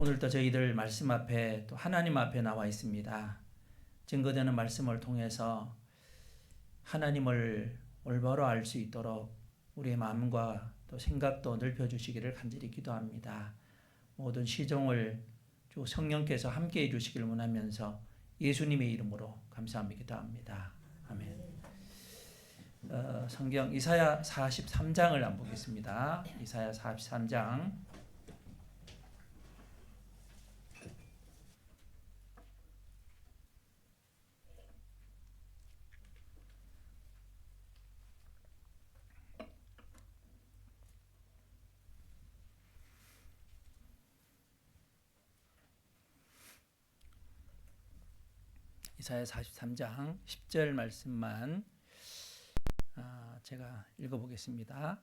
오늘도 저희들 말씀 앞에 또 하나님 앞에 나와 있습니다. 증거되는 말씀을 통해서 하나님을 올바로 알 수 있도록 우리의 마음과 또 생각도 넓혀주시기를 간절히 기도합니다. 모든 시종을 주 성령께서 함께해 주시기를 원하면서 예수님의 이름으로 감사하며 기도합니다. 아멘. 성경 이사야 43장을 한번 보겠습니다. 이사야 43장 이사야 43장 10절 말씀만 제가 읽어보겠습니다.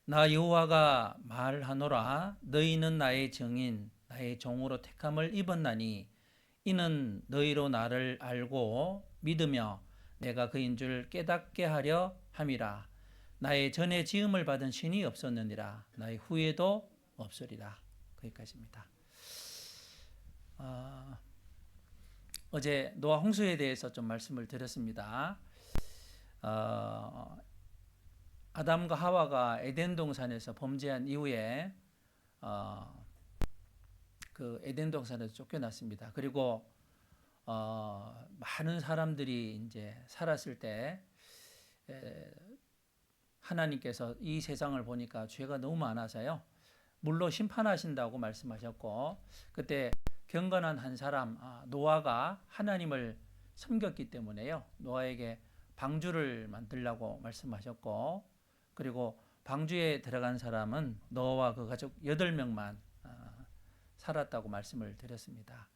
나 여호와가 말하노라. 너희는 나의 정인 나의 종으로 택함을 입었나니 이는 너희로 나를 알고 믿으며 내가 그인 줄 깨닫게 하려 함이라. 나의 전에 지음을 받은 신이 없었느니라. 나의 후에도 없으리라. 거기까지입니다. 어제 노아 홍수에 대해서 좀 말씀을 드렸습니다. 아담과 하와가 에덴 동산에서 범죄한 이후에 그 에덴 동산에서 쫓겨났습니다. 그리고 많은 사람들이 이제 살았을 때 하나님께서 이 세상을 보니까 죄가 너무 많아서요, 물로 심판하신다고 말씀하셨고, 그때 경건한 한 사람 노아가 하나님을 섬겼기 때문에요, 노아에게 방주를 만들라고 말씀하셨고, 그리고 방주에 들어간 사람은 노아와 그 가족 8명만 살았다고 말씀을 드렸습니다.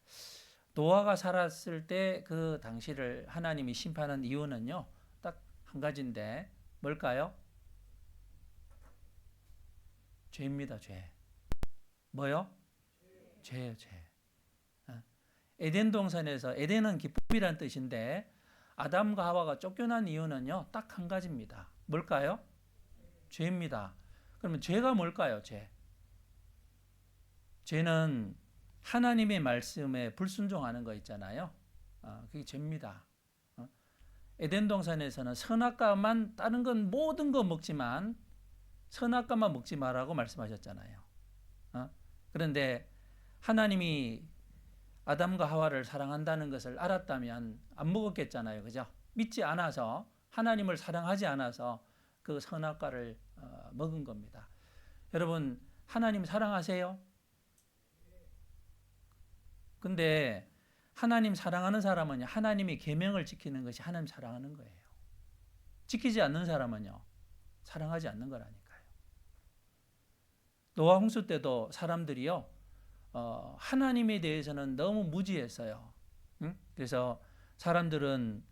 노아가 살았을 때 그 당시를 하나님이 심판한 이유는요, 딱 한 가지인데 뭘까요? 죄입니다. 죄. 뭐요? 죄예요. 죄. 에덴 동산에서, 에덴은 기쁨이란 뜻인데 아담과 하와가 쫓겨난 이유는요, 딱 한 가지입니다. 뭘까요? 죄입니다. 그러면 죄가 뭘까요? 죄는 하나님의 말씀에 불순종하는 거 있잖아요. 그게 죄입니다. 에덴 동산에서는 선악과만, 다른 건 모든 거 먹지만 선악과만 먹지 말라고 말씀하셨잖아요. 그런데 하나님이 아담과 하와를 사랑한다는 것을 알았다면 안 먹었겠잖아요. 그죠? 믿지 않아서, 하나님을 사랑하지 않아서 그 선악과를 먹은 겁니다. 여러분, 하나님 사랑하세요? 근데 하나님 사랑하는 사람은요, 하나님의 계명을 지키는 것이 하나님 사랑하는 거예요. 지키지 않는 사람은요, 사랑하지 않는 거라니까요. 노아 홍수 때도 사람들이요, 하나님에 대해서는 너무 무지했어요. 그래서 사람들은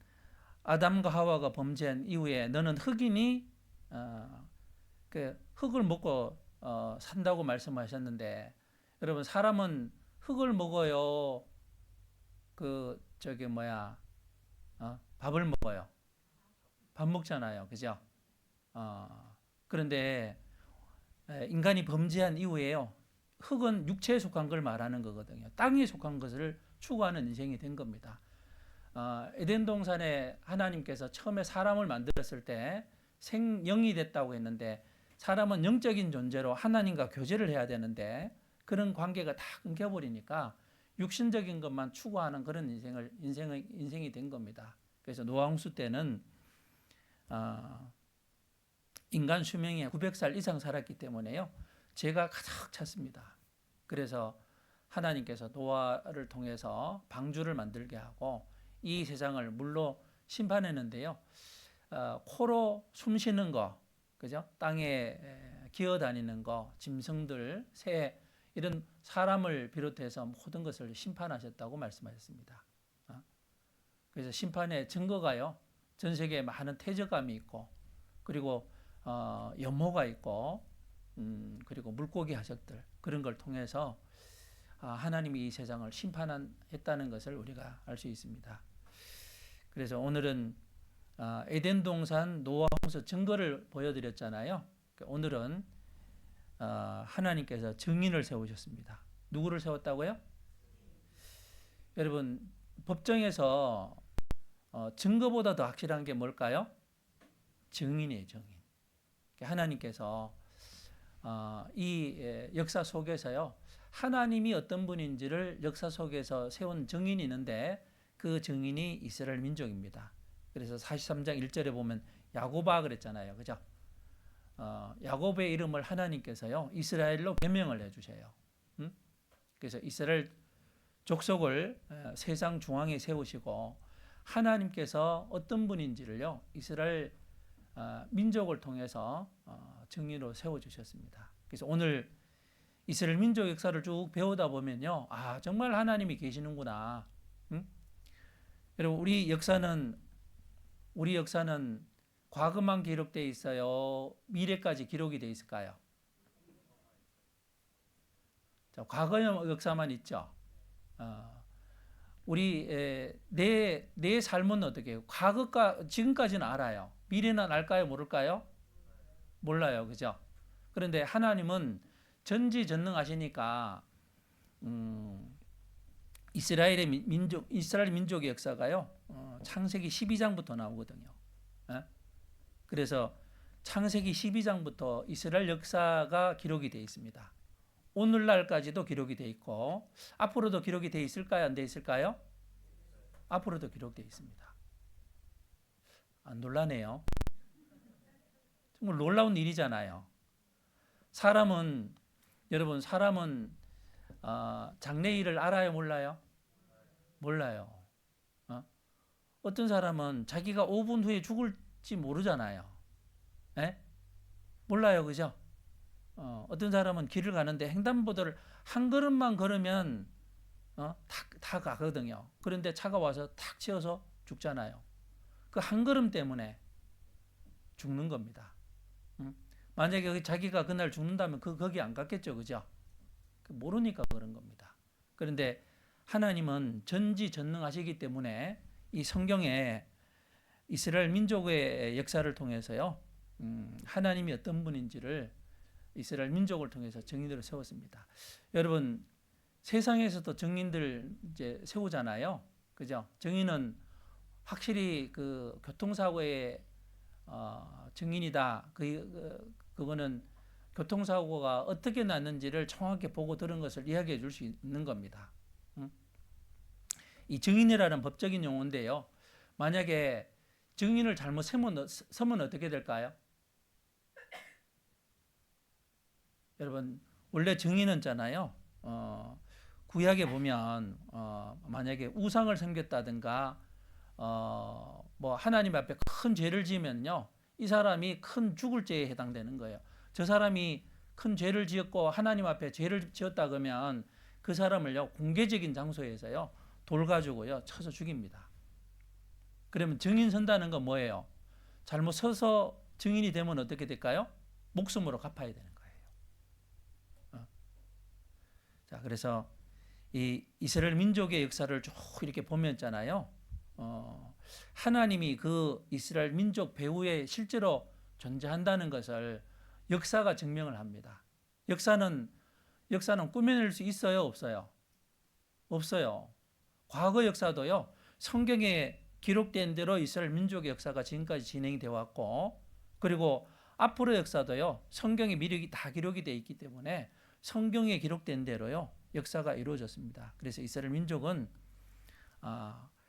아담과 하와가 범죄한 이후에 너는 흑이니 그 흙을 먹고 산다고 말씀하셨는데, 여러분, 사람은 흙을 먹어요? 밥을 먹어요? 밥 먹잖아요. 그죠? 그런데 인간이 범죄한 이후에요, 흙은 육체에 속한 걸 말하는 거거든요. 땅에 속한 것을 추구하는 인생이 된 겁니다. 에덴 동산에 하나님께서 처음에 사람을 만들었을 때 생영이 됐다고 했는데, 사람은 영적인 존재로 하나님과 교제를 해야 되는데 그런 관계가 다 끊겨버리니까 육신적인 것만 추구하는 그런 인생이 된 겁니다. 그래서 노아 홍수 때는 인간 수명이 900살 이상 살았기 때문에요, 죄가 가득 찼습니다. 그래서 하나님께서 노아를 통해서 방주를 만들게 하고 이 세상을 물로 심판했는데요, 코로 숨 쉬는 거, 그죠? 땅에 기어다니는 거, 짐승들, 새, 이런 사람을 비롯해서 모든 것을 심판하셨다고 말씀하셨습니다. 그래서 심판의 증거가요, 전 세계에 많은 태저감이 있고, 그리고 연모가 있고, 그리고 물고기 화석들, 그런 걸 통해서 하나님이 이 세상을 심판했다는 것을 우리가 알 수 있습니다. 그래서 오늘은 에덴 동산 노아 홍수 증거를 보여드렸잖아요. 오늘은 하나님께서 증인을 세우셨습니다. 누구를 세웠다고요? 여러분, 법정에서 증거보다 더 확실한 게 뭘까요? 증인이에요, 증인. 하나님께서 이 역사 속에서요, 하나님이 어떤 분인지를 역사 속에서 세운 증인이 있는데 그 증인이 이스라엘 민족입니다. 그래서 43장 1절에 보면 야고바 그랬잖아요. 그죠? 야곱의 이름을 하나님께서요, 이스라엘로 개명을 해주세요. 그래서 이스라엘 족속을 세상 중앙에 세우시고 하나님께서 어떤 분인지를요, 이스라엘 민족을 통해서 증인으로 세워주셨습니다. 그래서 오늘 이스라엘 민족 역사를 쭉 배우다 보면요, 정말 하나님이 계시는구나. 여러분, 우리 역사는 과거만 기록되어 있어요? 미래까지 기록이 되어 있을까요? 자, 과거의 역사만 있죠. 우리 내 삶은 어떻게 해요? 과거가 지금까지는 알아요. 미래는 알까요? 모를까요? 몰라요. 그죠? 그런데 하나님은 전지전능하시니까 이스라엘 민족의 역사가요, 창세기 12장부터 나오거든요. 그래서 창세기 12장부터 이스라엘 역사가 기록이 되어 있습니다. 오늘날까지도 기록이 되어 있고 앞으로도 기록이 되어 있을까요? 안 되어 있을까요? 앞으로도 기록되어 있습니다. 놀라네요. 정말 놀라운 일이잖아요. 여러분, 사람은 장래일을 알아요, 몰라요? 몰라요. 어떤 사람은 자기가 5분 후에 죽을지 모르잖아요. 에? 몰라요, 그죠? 어떤 사람은 길을 가는데 횡단보도를 한 걸음만 걸으면 다 가거든요. 그런데 차가 와서 탁 치어서 죽잖아요. 그 한 걸음 때문에 죽는 겁니다. 만약에 자기가 그날 죽는다면 거기 안 갔겠죠, 그죠? 모르니까 그런 겁니다. 그런데 하나님은 전지전능하시기 때문에 이 성경에 이스라엘 민족의 역사를 통해서요, 하나님이 어떤 분인지를 이스라엘 민족을 통해서 증인으로 세웠습니다. 여러분, 세상에서도 증인들 이제 세우잖아요. 그죠? 증인은 확실히 그 교통사고의 증인이다. 그거는 교통사고가 어떻게 났는지를 정확히 보고 들은 것을 이야기해 줄 수 있는 겁니다. 이 증인이라는 법적인 용어인데요. 만약에 증인을 잘못 서면 어떻게 될까요? 여러분, 원래 증인은 있잖아요. 구약에 보면 만약에 우상을 섬겼다든가 뭐 하나님 앞에 큰 죄를 지으면요, 이 사람이 큰 죽을 죄에 해당되는 거예요. 저 사람이 큰 죄를 지었고 하나님 앞에 죄를 지었다 그러면 그 사람을요, 공개적인 장소에서요, 돌 가지고요 쳐서 죽입니다. 그러면 증인 선다는 건 뭐예요? 잘못 서서 증인이 되면 어떻게 될까요? 목숨으로 갚아야 되는 거예요. 자, 그래서 이 이스라엘 민족의 역사를 쭉 이렇게 보면 있잖아요. 하나님이 그 이스라엘 민족 배후에 실제로 존재한다는 것을 역사가 증명을 합니다. 역사는 꾸며낼 수 있어요, 없어요? 없어요. 과거 역사도요, 성경에 기록된 대로 이스라엘 민족의 역사가 지금까지 진행이 되어 왔고, 그리고 앞으로 역사도요, 성경에 미리 다 기록이 되어 있기 때문에 성경에 기록된 대로요, 역사가 이루어졌습니다. 그래서 이스라엘 민족은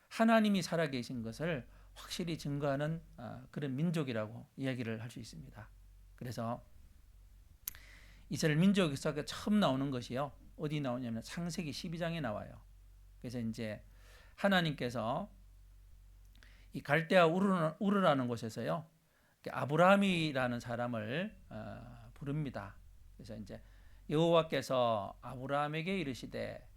하나님이 살아계신 것을 확실히 증거하는 그런 민족이라고 이야기를 할 수 있습니다. 그래서 이스라엘 민족 역사가 처음 나오는 것이요, 어디 나오냐면 창세기 12장에 나와요. 그래서 이제 하나님께서 이 갈대아 우르라는 곳에서요, 아브라함이라는 사람을 부릅니다. 그래서 이제 여호와께서 아브라함에게 이르시되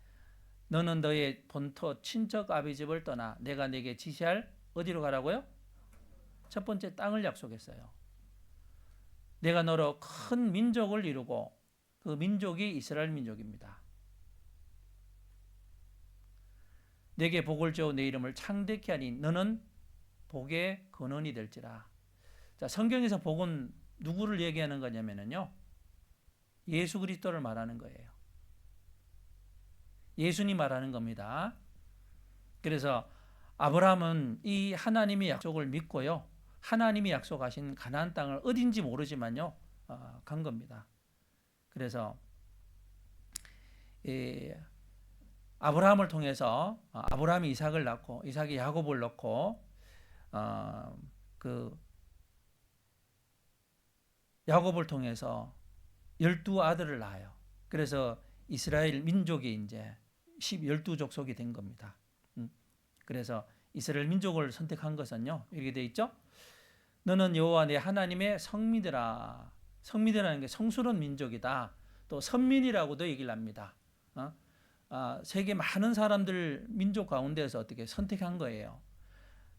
너는 너의 본토 친척 아비 집을 떠나 내가 네게 지시할 어디로 가라고요? 첫 번째 땅을 약속했어요. 내가 너로 큰 민족을 이루고 그 민족이 이스라엘 민족입니다. 내게 복을 주어 내 이름을 창대케 하니 너는 복의 근원이 될지라. 자, 성경에서 복은 누구를 얘기하는 거냐면요, 예수 그리스도를 말하는 거예요. 예수님 말하는 겁니다. 그래서 아브라함은 이 하나님의 약속을 믿고요. 하나님이 약속하신 가나안 땅을 어딘지 모르지만요. 간 겁니다. 그래서 아브라함을 통해서 아브라함이 이삭을 낳고 이삭이 야곱을 낳고 그 야곱을 통해서 12아들을 낳아요. 그래서 이스라엘 민족이 이제 12족속이 된 겁니다. 그래서 이스라엘 민족을 선택한 것은요. 이렇게 돼 있죠. 너는 여호와 내 하나님의 성민이라. 성민이라는 게 성스러운 민족이다. 또 선민이라고도 얘기를 합니다. 세계 많은 사람들 민족 가운데서 어떻게 선택한 거예요.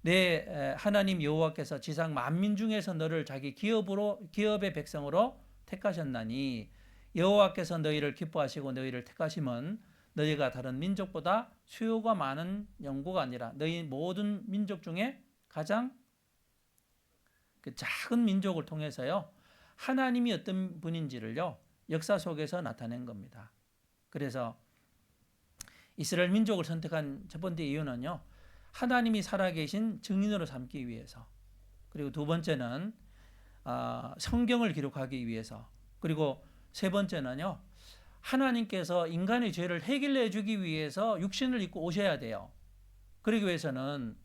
내 하나님 여호와께서 지상 만민 중에서 너를 자기 기업의 백성으로 택하셨나니 여호와께서 너희를 기뻐하시고 너희를 택하심은 너희가 다른 민족보다 수요가 많은 연고가 아니라 너희 모든 민족 중에 가장 그 작은 민족을 통해서요. 하나님이 어떤 분인지를요. 역사 속에서 나타낸 겁니다. 그래서 이스라엘 민족을 선택한 첫 번째 이유는요. 하나님이 살아계신 증인으로 삼기 위해서, 그리고 두 번째는 성경을 기록하기 위해서, 그리고 세 번째는요. 하나님께서 인간의 죄를 해결해 주기 위해서 육신을 입고 오셔야 돼요. 그러기 위해서는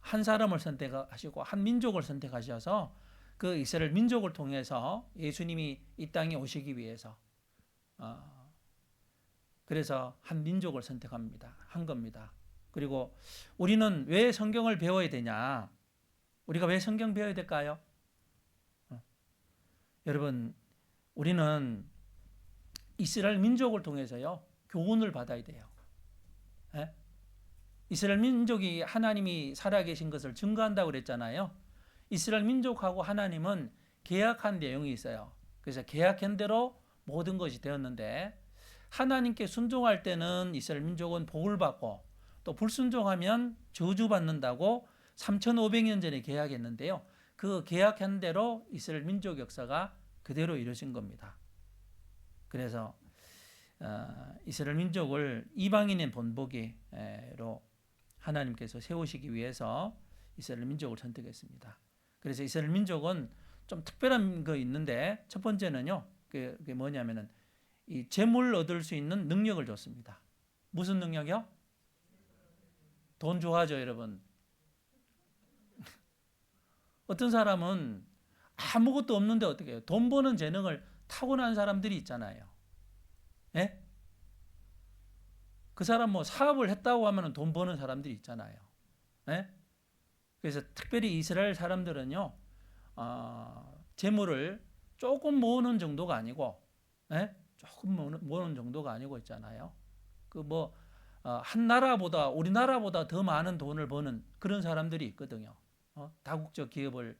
한 사람을 선택하시고 한 민족을 선택하셔서 그 이스라엘 민족을 통해서 예수님이 이 땅에 오시기 위해서 그래서 한 민족을 한 겁니다. 그리고 우리는 왜 성경을 배워야 되냐? 우리가 왜 성경 배워야 될까요? 여러분, 우리는 이스라엘 민족을 통해서요 교훈을 받아야 돼요. 예? 이스라엘 민족이 하나님이 살아계신 것을 증거한다고 그랬잖아요. 이스라엘 민족하고 하나님은 계약한 내용이 있어요. 그래서 계약한 대로 모든 것이 되었는데 하나님께 순종할 때는 이스라엘 민족은 복을 받고 또 불순종하면 저주받는다고 3,500년 전에 계약했는데요. 그 계약한 대로 이스라엘 민족 역사가 그대로 이루어진 겁니다. 그래서 이스라엘 민족을 이방인의 본보기로 하나님께서 세우시기 위해서 이스라엘 민족을 선택했습니다. 그래서 이스라엘 민족은 좀 특별한 거 있는데 첫 번째는요. 그게 뭐냐면은 이 재물 얻을 수 있는 능력을 줬습니다. 무슨 능력이요? 돈 좋아하죠, 여러분. 어떤 사람은 아무것도 없는데 어떻게 해요? 돈 버는 재능을 타고난 사람들이 있잖아요. 예? 그 사람 뭐 사업을 했다고 하면 돈 버는 사람들이 있잖아요. 예? 그래서 특별히 이스라엘 사람들은요, 재물을 조금 모으는 정도가 아니고, 예? 조금 모으는 정도가 아니고 있잖아요. 한 나라보다, 우리나라보다 더 많은 돈을 버는 그런 사람들이 있거든요. 다국적 기업을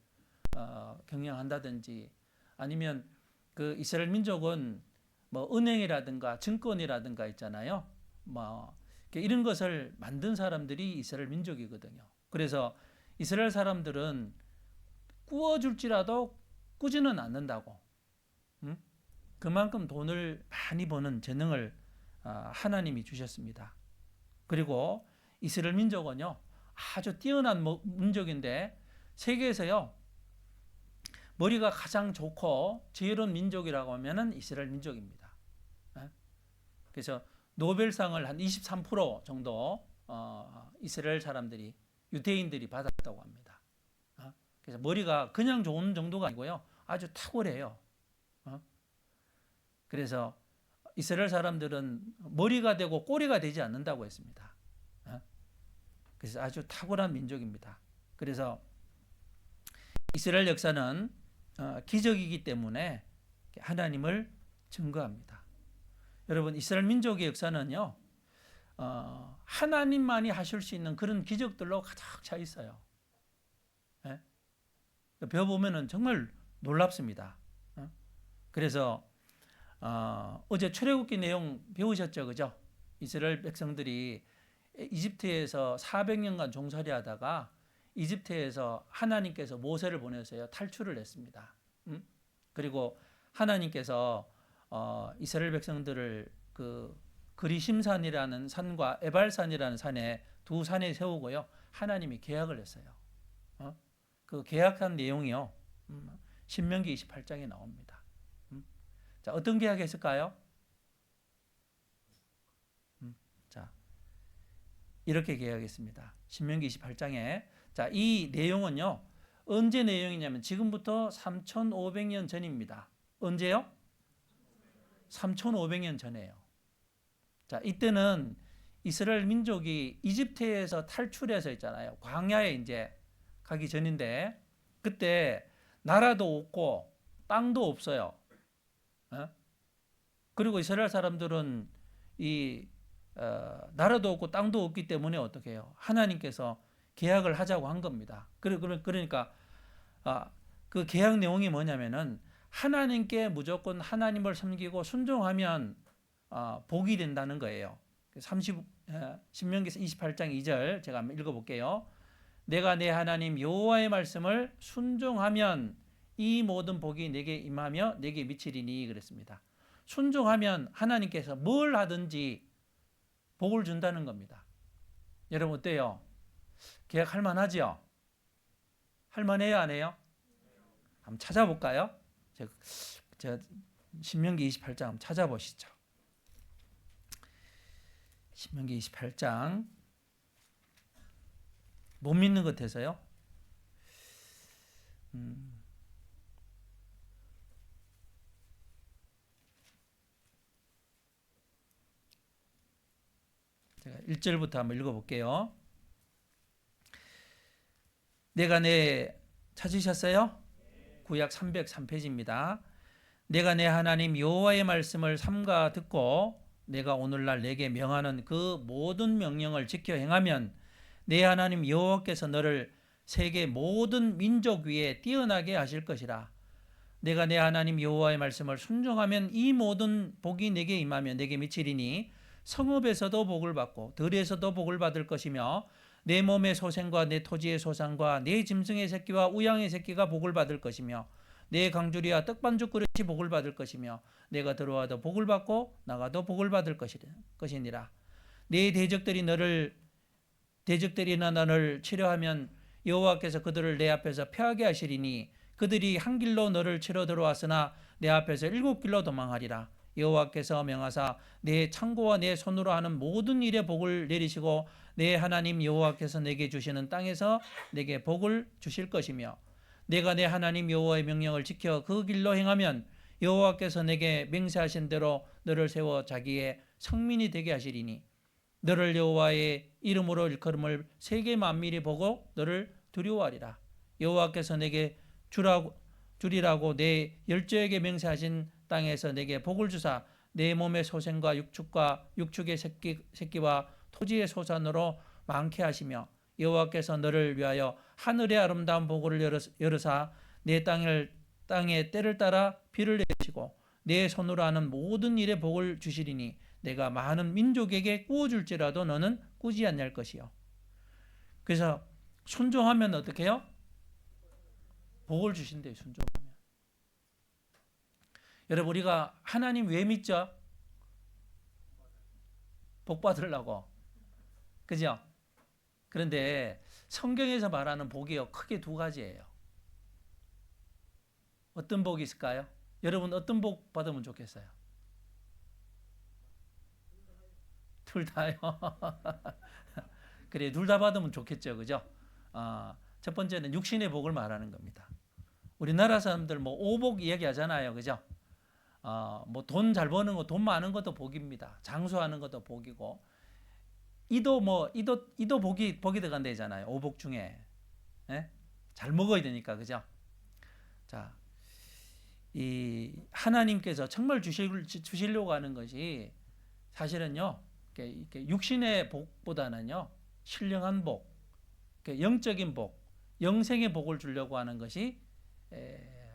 경영한다든지 아니면 그 이스라엘 민족은 뭐 은행이라든가 증권이라든가 있잖아요. 뭐 이런 것을 만든 사람들이 이스라엘 민족이거든요. 그래서 이스라엘 사람들은 꾸어줄지라도 꾸지는 않는다고. 그만큼 돈을 많이 버는 재능을 하나님이 주셨습니다. 그리고 이스라엘 민족은요 아주 뛰어난 민족인데 세계에서요 머리가 가장 좋고 지혜로운 민족이라고 하면은 이스라엘 민족입니다. 그래서 노벨상을 한 23% 정도 이스라엘 사람들이 유대인들이 받았다고 합니다. 그래서 머리가 그냥 좋은 정도가 아니고요 아주 탁월해요. 그래서 이스라엘 사람들은 머리가 되고 꼬리가 되지 않는다고 했습니다. 그래서 아주 탁월한 민족입니다. 그래서 이스라엘 역사는 기적이기 때문에 하나님을 증거합니다. 여러분 이스라엘 민족의 역사는요 하나님만이 하실 수 있는 그런 기적들로 가득 차 있어요. 예? 배워보면 정말 놀랍습니다. 그래서 어제 출애굽기 내용 배우셨죠, 그죠? 이스라엘 백성들이 이집트에서 400년간 종살이 하다가 이집트에서 하나님께서 모세를 보내서요 탈출을 했습니다. 그리고 하나님께서 이스라엘 백성들을 그 그리심산이라는 산과 에발산이라는 산에 두 산에 세우고요. 하나님이 계약을 했어요. 그 계약한 내용이요. 신명기 28장에 나옵니다. 자, 어떤 계약했을까요? 자, 이렇게 계약했습니다. 신명기 28장에. 자, 이 내용은요. 언제 내용이냐면 지금부터 3,500년 전입니다. 언제요? 3,500년 전에요. 자, 이때는 이스라엘 민족이 이집트에서 탈출해서 있잖아요. 광야에 이제 가기 전인데 그때 나라도 없고 땅도 없어요. 그리고 이스라엘 사람들은 나라도 없고 땅도 없기 때문에 어떻게 해요? 하나님께서 계약을 하자고 한 겁니다. 그러니까 그 계약 내용이 뭐냐면은 하나님께 무조건 하나님을 섬기고 순종하면 복이 된다는 거예요. 신명기 28장 2절 제가 한번 읽어볼게요. 내가 내 하나님 여호와의 말씀을 순종하면 이 모든 복이 내게 임하며 내게 미치리니 그랬습니다. 순종하면 하나님께서 뭘 하든지 복을 준다는 겁니다. 여러분 어때요? 계약할 만하죠? 할 만해요, 안 해요? 한번 찾아볼까요? 제가 신명기 28장 한번 찾아보시죠. 신명기 28장 못 믿는 것 같아서요. 제가 1절부터 한번 읽어볼게요. 내가 찾으셨어요? 구약 303페이지입니다. 내가 내 하나님 여호와의 말씀을 삼가 듣고 내가 오늘날 내게 명하는 그 모든 명령을 지켜 행하면 내 하나님 여호와께서 너를 세계 모든 민족 위에 뛰어나게 하실 것이라. 내가 내 하나님 여호와의 말씀을 순종하면 이 모든 복이 내게 임하며 내게 미치리니 성읍에서도 복을 받고 들에서도 복을 받을 것이며 내 몸의 소생과 내 토지의 소산과 내 짐승의 새끼와 우양의 새끼가 복을 받을 것이며 내 강주리와 떡반죽 그릇이 복을 받을 것이며 내가 들어와도 복을 받고 나가도 복을 받을 것이니라. 내 대적들이나 너를 치려하면 여호와께서 그들을 내 앞에서 패하게 하시리니 그들이 한 길로 너를 치러 들어왔으나 내 앞에서 7길로 도망하리라. 여호와께서 명하사 내 창고와 내 손으로 하는 모든 일에 복을 내리시고 내 하나님 여호와께서 내게 주시는 땅에서 내게 복을 주실 것이며 내가 내 하나님 여호와의 명령을 지켜 그 길로 행하면 여호와께서 내게 맹세하신 대로 너를 세워 자기의 성민이 되게 하시리니 너를 여호와의 이름으로 일컬음을 세계 만민이 보고 너를 두려워하리라. 여호와께서 내게 주리라고 내 열조에게 맹세하신 땅에서 내게 복을 주사 내 몸의 소생과 육축의 새끼와 토지의 소산으로 많게 하시며 여호와께서 너를 위하여 하늘의 아름다운 복을 열으사 내 땅에 때를 따라 비를 내리시고 내 손으로 하는 모든 일에 복을 주시리니 내가 많은 민족에게 꾸어줄지라도 너는 꾸지 않을 것이요. 그래서 순종하면 어떻게 해요? 복을 주신대요. 순종하면. 여러분 우리가 하나님 왜 믿죠? 복 받으려고. 그죠? 그런데 성경에서 말하는 복이요 크게 두 가지예요. 어떤 복이 있을까요? 여러분 어떤 복 받으면 좋겠어요? 둘 다요. 그래 둘 다 받으면 좋겠죠, 그죠? 첫 번째는 육신의 복을 말하는 겁니다. 우리나라 사람들 뭐 오복 이야기하잖아요, 그죠? 뭐 돈 잘 버는 거, 돈 많은 것도 복입니다. 장수하는 것도 복이고, 이도 복이 들어간다잖아요. 오복 중에. 예? 잘 먹어야 되니까, 그죠? 자, 이 하나님께서 정말 주시려고 하는 것이 사실은요, 이렇게 육신의 복보다는요, 신령한 복, 영적인 복, 영생의 복을 주려고 하는 것이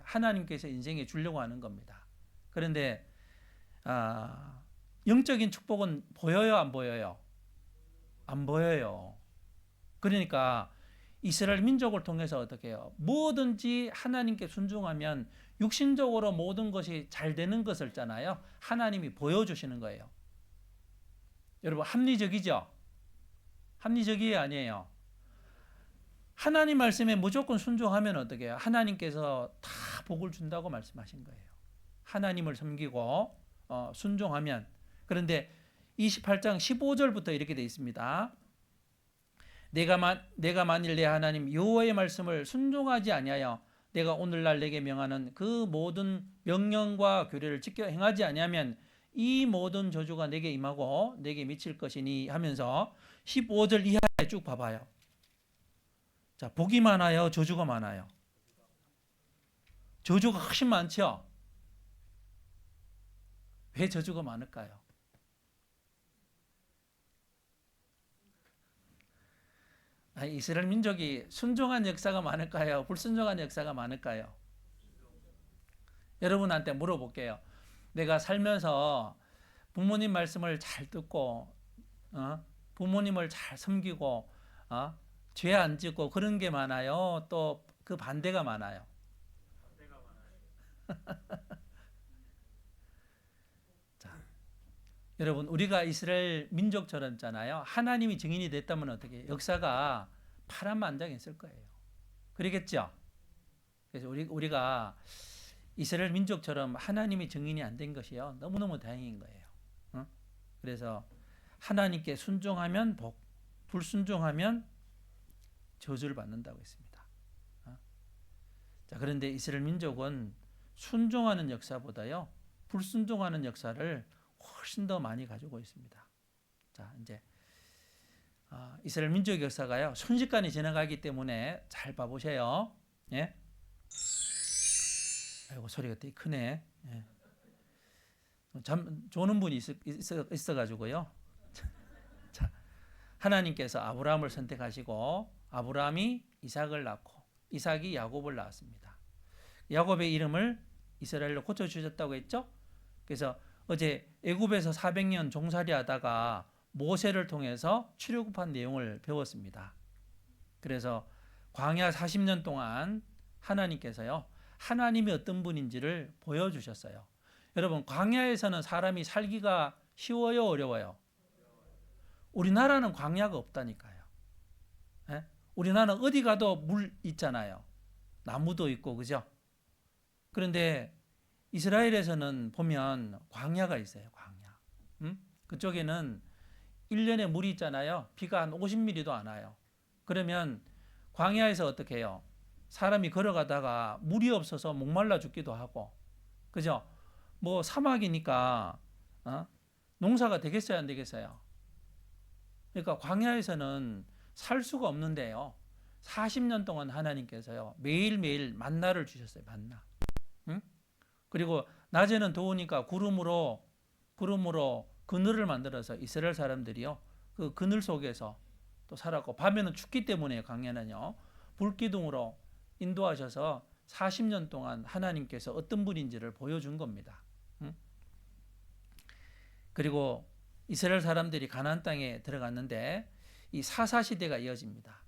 하나님께서 인생에 주려고 하는 겁니다. 그런데 영적인 축복은 보여요, 안 보여요? 안 보여요. 그러니까 이스라엘 민족을 통해서 어떻게 해요? 뭐든지 하나님께 순종하면 육신적으로 모든 것이 잘 되는 것을 있잖아요. 하나님이 보여주시는 거예요. 여러분 합리적이죠? 합리적이에요, 아니에요? 하나님 말씀에 무조건 순종하면 어떻게 해요? 하나님께서 다 복을 준다고 말씀하신 거예요. 하나님을 섬기고 순종하면. 그런데 28장 15절부터 이렇게 되어 있습니다. 내가 만일 내 하나님 여호와의 말씀을 순종하지 아니하여 내가 오늘날 내게 명하는 그 모든 명령과 규례를 지켜 행하지 아니하면 이 모든 저주가 내게 임하고 내게 미칠 것이니 하면서 15절 이하에 쭉 봐봐요. 자, 복이 많아요, 저주가 많아요? 저주가 훨씬 많죠? 왜 저주가 많을까요? 이스라엘 민족이 순종한 역사가 많을까요? 불순종한 역사가 많을까요? 여러분한테 물어볼게요. 내가 살면서 부모님 말씀을 잘 듣고 부모님을 잘 섬기고 죄 안 짓고 그런 게 많아요? 또 그 반대가 많아요? 자, 여러분 우리가 이스라엘 민족처럼 있잖아요. 하나님이 증인이 됐다면 어떻게 해요? 역사가 파란만장했을 거예요. 그러겠죠? 그래서 우리가 이스라엘 민족처럼 하나님이 증인이 안 된 것이요 너무너무 다행인 거예요. 그래서 하나님께 순종하면 복, 불순종하면 저주를 받는다고 했습니다. 자, 그런데 이스라엘 민족은 순종하는 역사보다요 불순종하는 역사를 훨씬 더 많이 가지고 있습니다. 자, 이제 이스라엘 민족 역사가요 순식간에 지나가기 때문에 잘 봐보세요. 예? 아이고 소리가 되게 크네. 예. 참 조는 분이 있어가지고요. 자, 하나님께서 아브라함을 선택하시고 아브라함이 이삭을 낳고 이삭이 야곱을 낳았습니다. 야곱의 이름을 이스라엘로 고쳐주셨다고 했죠. 그래서 어제 애굽에서 400년 종살이하다가 모세를 통해서 출애굽한 내용을 배웠습니다. 그래서 광야 40년 동안 하나님께서요 하나님이 어떤 분인지를 보여주셨어요. 여러분 광야에서는 사람이 살기가 쉬워요, 어려워요? 우리나라는 광야가 없다니까요. 예? 우리나라는 어디 가도 물 있잖아요. 나무도 있고, 그죠? 그런데 이스라엘에서는 보면 광야가 있어요. 광야. 그쪽에는 1년에 물이 있잖아요. 비가 한 50mm도 안 와요. 그러면 광야에서 어떻게 해요? 사람이 걸어가다가 물이 없어서 목말라 죽기도 하고, 그죠? 뭐 사막이니까 농사가 되겠어요, 안 되겠어요? 그러니까 광야에서는 살 수가 없는데요. 40년 동안 하나님께서요 매일매일 만나를 주셨어요. 만나. 응? 그리고 낮에는 더우니까 구름으로 그늘을 만들어서 이스라엘 사람들이요 그 그늘 속에서 또 살았고, 밤에는 춥기 때문에 광야는요 불기둥으로 인도하셔서 40년 동안 하나님께서 어떤 분인지를 보여준 겁니다. 응? 그리고 이스라엘 사람들이 가나안 땅에 들어갔는데 이 사사 시대가 이어집니다.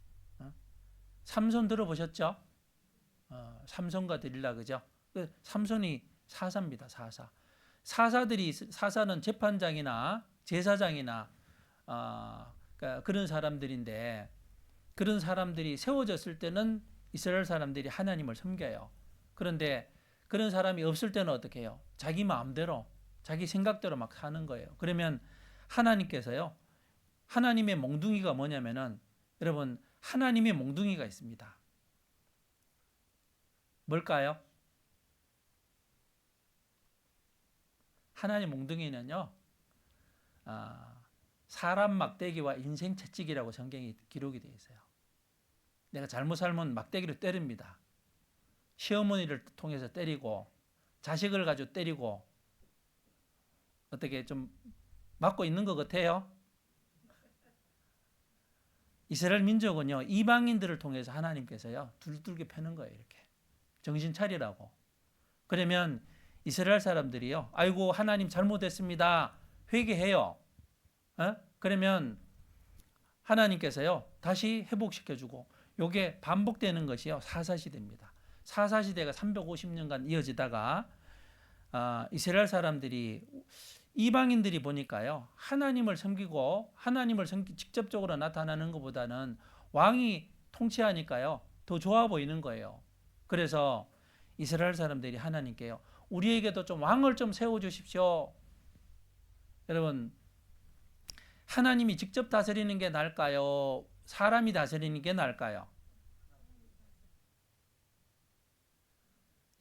삼손 들어보셨죠? 삼손과 데릴라, 그죠? 삼손이 사사입니다. 사사는 재판장이나 제사장이나 그러니까 그런 사람들인데, 그런 사람들이 세워졌을 때는 이스라엘 사람들이 하나님을 섬겨요. 그런데 그런 사람이 없을 때는 어떻게 해요? 자기 마음대로 자기 생각대로 막 사는 거예요. 그러면 하나님께서요 하나님의 몽둥이가 뭐냐면은, 여러분 하나님의 몽둥이가 있습니다. 뭘까요? 하나님 몽둥이는요 사람 막대기와 인생 채찍이라고 성경이 기록이 되어 있어요. 내가 잘못 살면 막대기로 때립니다. 시어머니를 통해서 때리고 자식을 가지고 때리고 어떻게 좀 맞고 있는 것 같아요. 이스라엘 민족은요 이방인들을 통해서 하나님께서요 둘둘게 패는 거예요. 이렇게 정신 차리라고. 그러면 이스라엘 사람들이요 아이고 하나님 잘못했습니다 회개해요. 그러면 하나님께서요 다시 회복시켜주고, 요게 반복되는 것이요 사사시대입니다. 사사시대가 350년간 이어지다가 이스라엘 사람들이 이방인들이 보니까요, 하나님을 섬기고 직접적으로 나타나는 것보다는 왕이 통치하니까요 더 좋아 보이는 거예요. 그래서 이스라엘 사람들이 하나님께요, 우리에게도 좀 왕을 좀 세워주십시오. 여러분, 하나님이 직접 다스리는 게 나을까요? 사람이 다스리는 게 나을까요?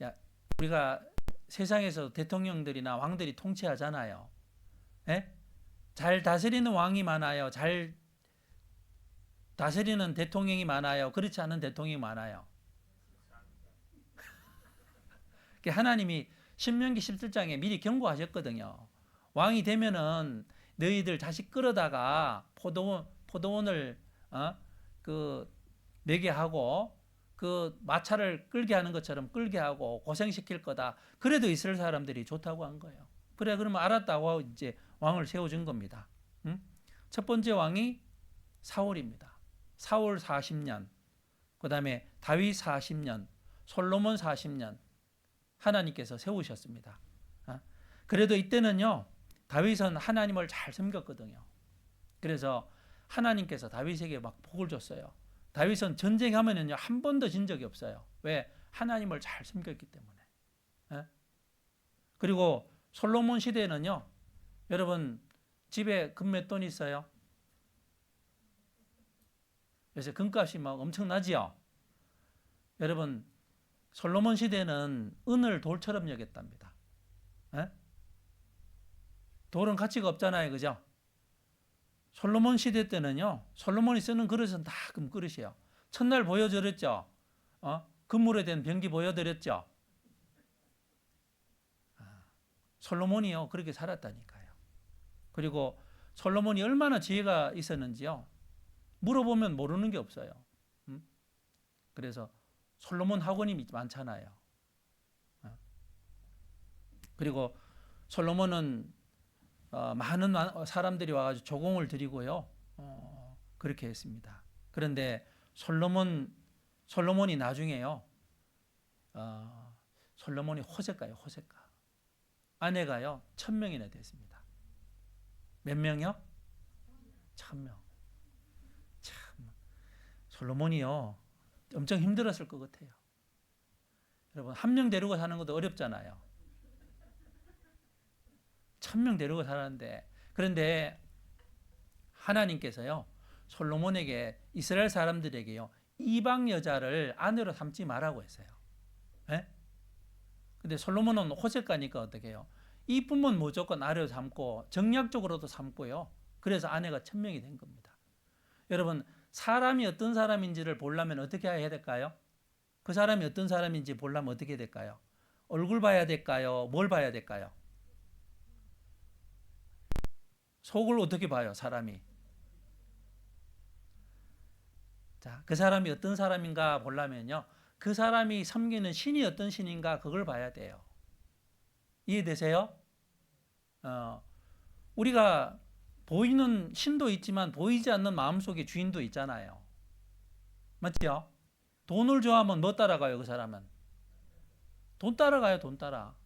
야, 우리가 세상에서 대통령들이나 왕들이 통치하잖아요. 예? 잘 다스리는 왕이 많아요? 잘 다스리는 대통령이 많아요? 그렇지 않은 대통령이 많아요? 하나님이 신명기 17장에 미리 경고하셨거든요. 왕이 되면은 너희들 자식 끌어다가 포도원을 매게 하고 그 마차를 끌게 하는 것처럼 끌게 하고 고생시킬 거다. 그래도 이스라엘 사람들이 좋다고 한 거예요. 그래, 그러면 알았다고 이제 왕을 세워준 겁니다. 첫 번째 왕이 사울입니다. 사울 40년, 그 다음에 다윗 40년, 솔로몬 40년 하나님께서 세우셨습니다. 그래도 이때는요, 다윗은 하나님을 잘 섬겼거든요. 그래서 하나님께서 다윗에게 막 복을 줬어요. 다윗은 전쟁하면은요, 한 번도 진 적이 없어요. 왜? 하나님을 잘 섬겼기 때문에. 그리고 솔로몬 시대에는요, 여러분 집에 금 몇 돈 있어요? 요새 금값이 막 엄청나지요? 여러분, 솔로몬 시대는 은을 돌처럼 여겼답니다. 돌은 가치가 없잖아요, 그죠? 솔로몬 시대 때는요, 솔로몬이 쓰는 그릇은 다 금그릇이에요. 첫날 보여드렸죠? 금으로 된 병기 보여드렸죠? 솔로몬이요, 그렇게 살았다니까요. 그리고 솔로몬이 얼마나 지혜가 있었는지요, 물어보면 모르는 게 없어요. 그래서 솔로몬 학원이 많잖아요. 그리고 솔로몬은 많은 사람들이 와가지고 조공을 드리고요, 그렇게 했습니다. 그런데 솔로몬이 나중에요, 솔로몬이 호색가요, 호색가. 아내가요 1000명이나 됐습니다. 몇 명이요? 1000명. 참, 솔로몬이요 엄청 힘들었을 것 같아요. 여러분, 한 명 데리고 사는 것도 어렵잖아요. 1000명 데리고 살았는데, 그런데 하나님께서요, 솔로몬에게, 이스라엘 사람들에게요, 이방 여자를 아내로 삼지 말라고 했어요. 예? 근데 솔로몬은 호색가니까 어떻게 해요? 이쁘면 무조건 아내로 삼고 정략적으로도 삼고요. 그래서 아내가 1000명이 된 겁니다. 여러분, 사람이 어떤 사람인지를 보려면 어떻게 해야 될까요? 그 사람이 어떤 사람인지 보려면 어떻게 해야 될까요? 얼굴 봐야 될까요? 뭘 봐야 될까요? 속을 어떻게 봐요, 사람이? 자, 그 사람이 어떤 사람인가 보려면요, 그 사람이 섬기는 신이 어떤 신인가 그걸 봐야 돼요. 이해되세요? 우리가 보이는 신도 있지만 보이지 않는 마음속의 주인도 있잖아요. 맞죠? 돈을 좋아하면 뭐 따라가요, 그 사람은? 돈 따라가요, 돈 따라.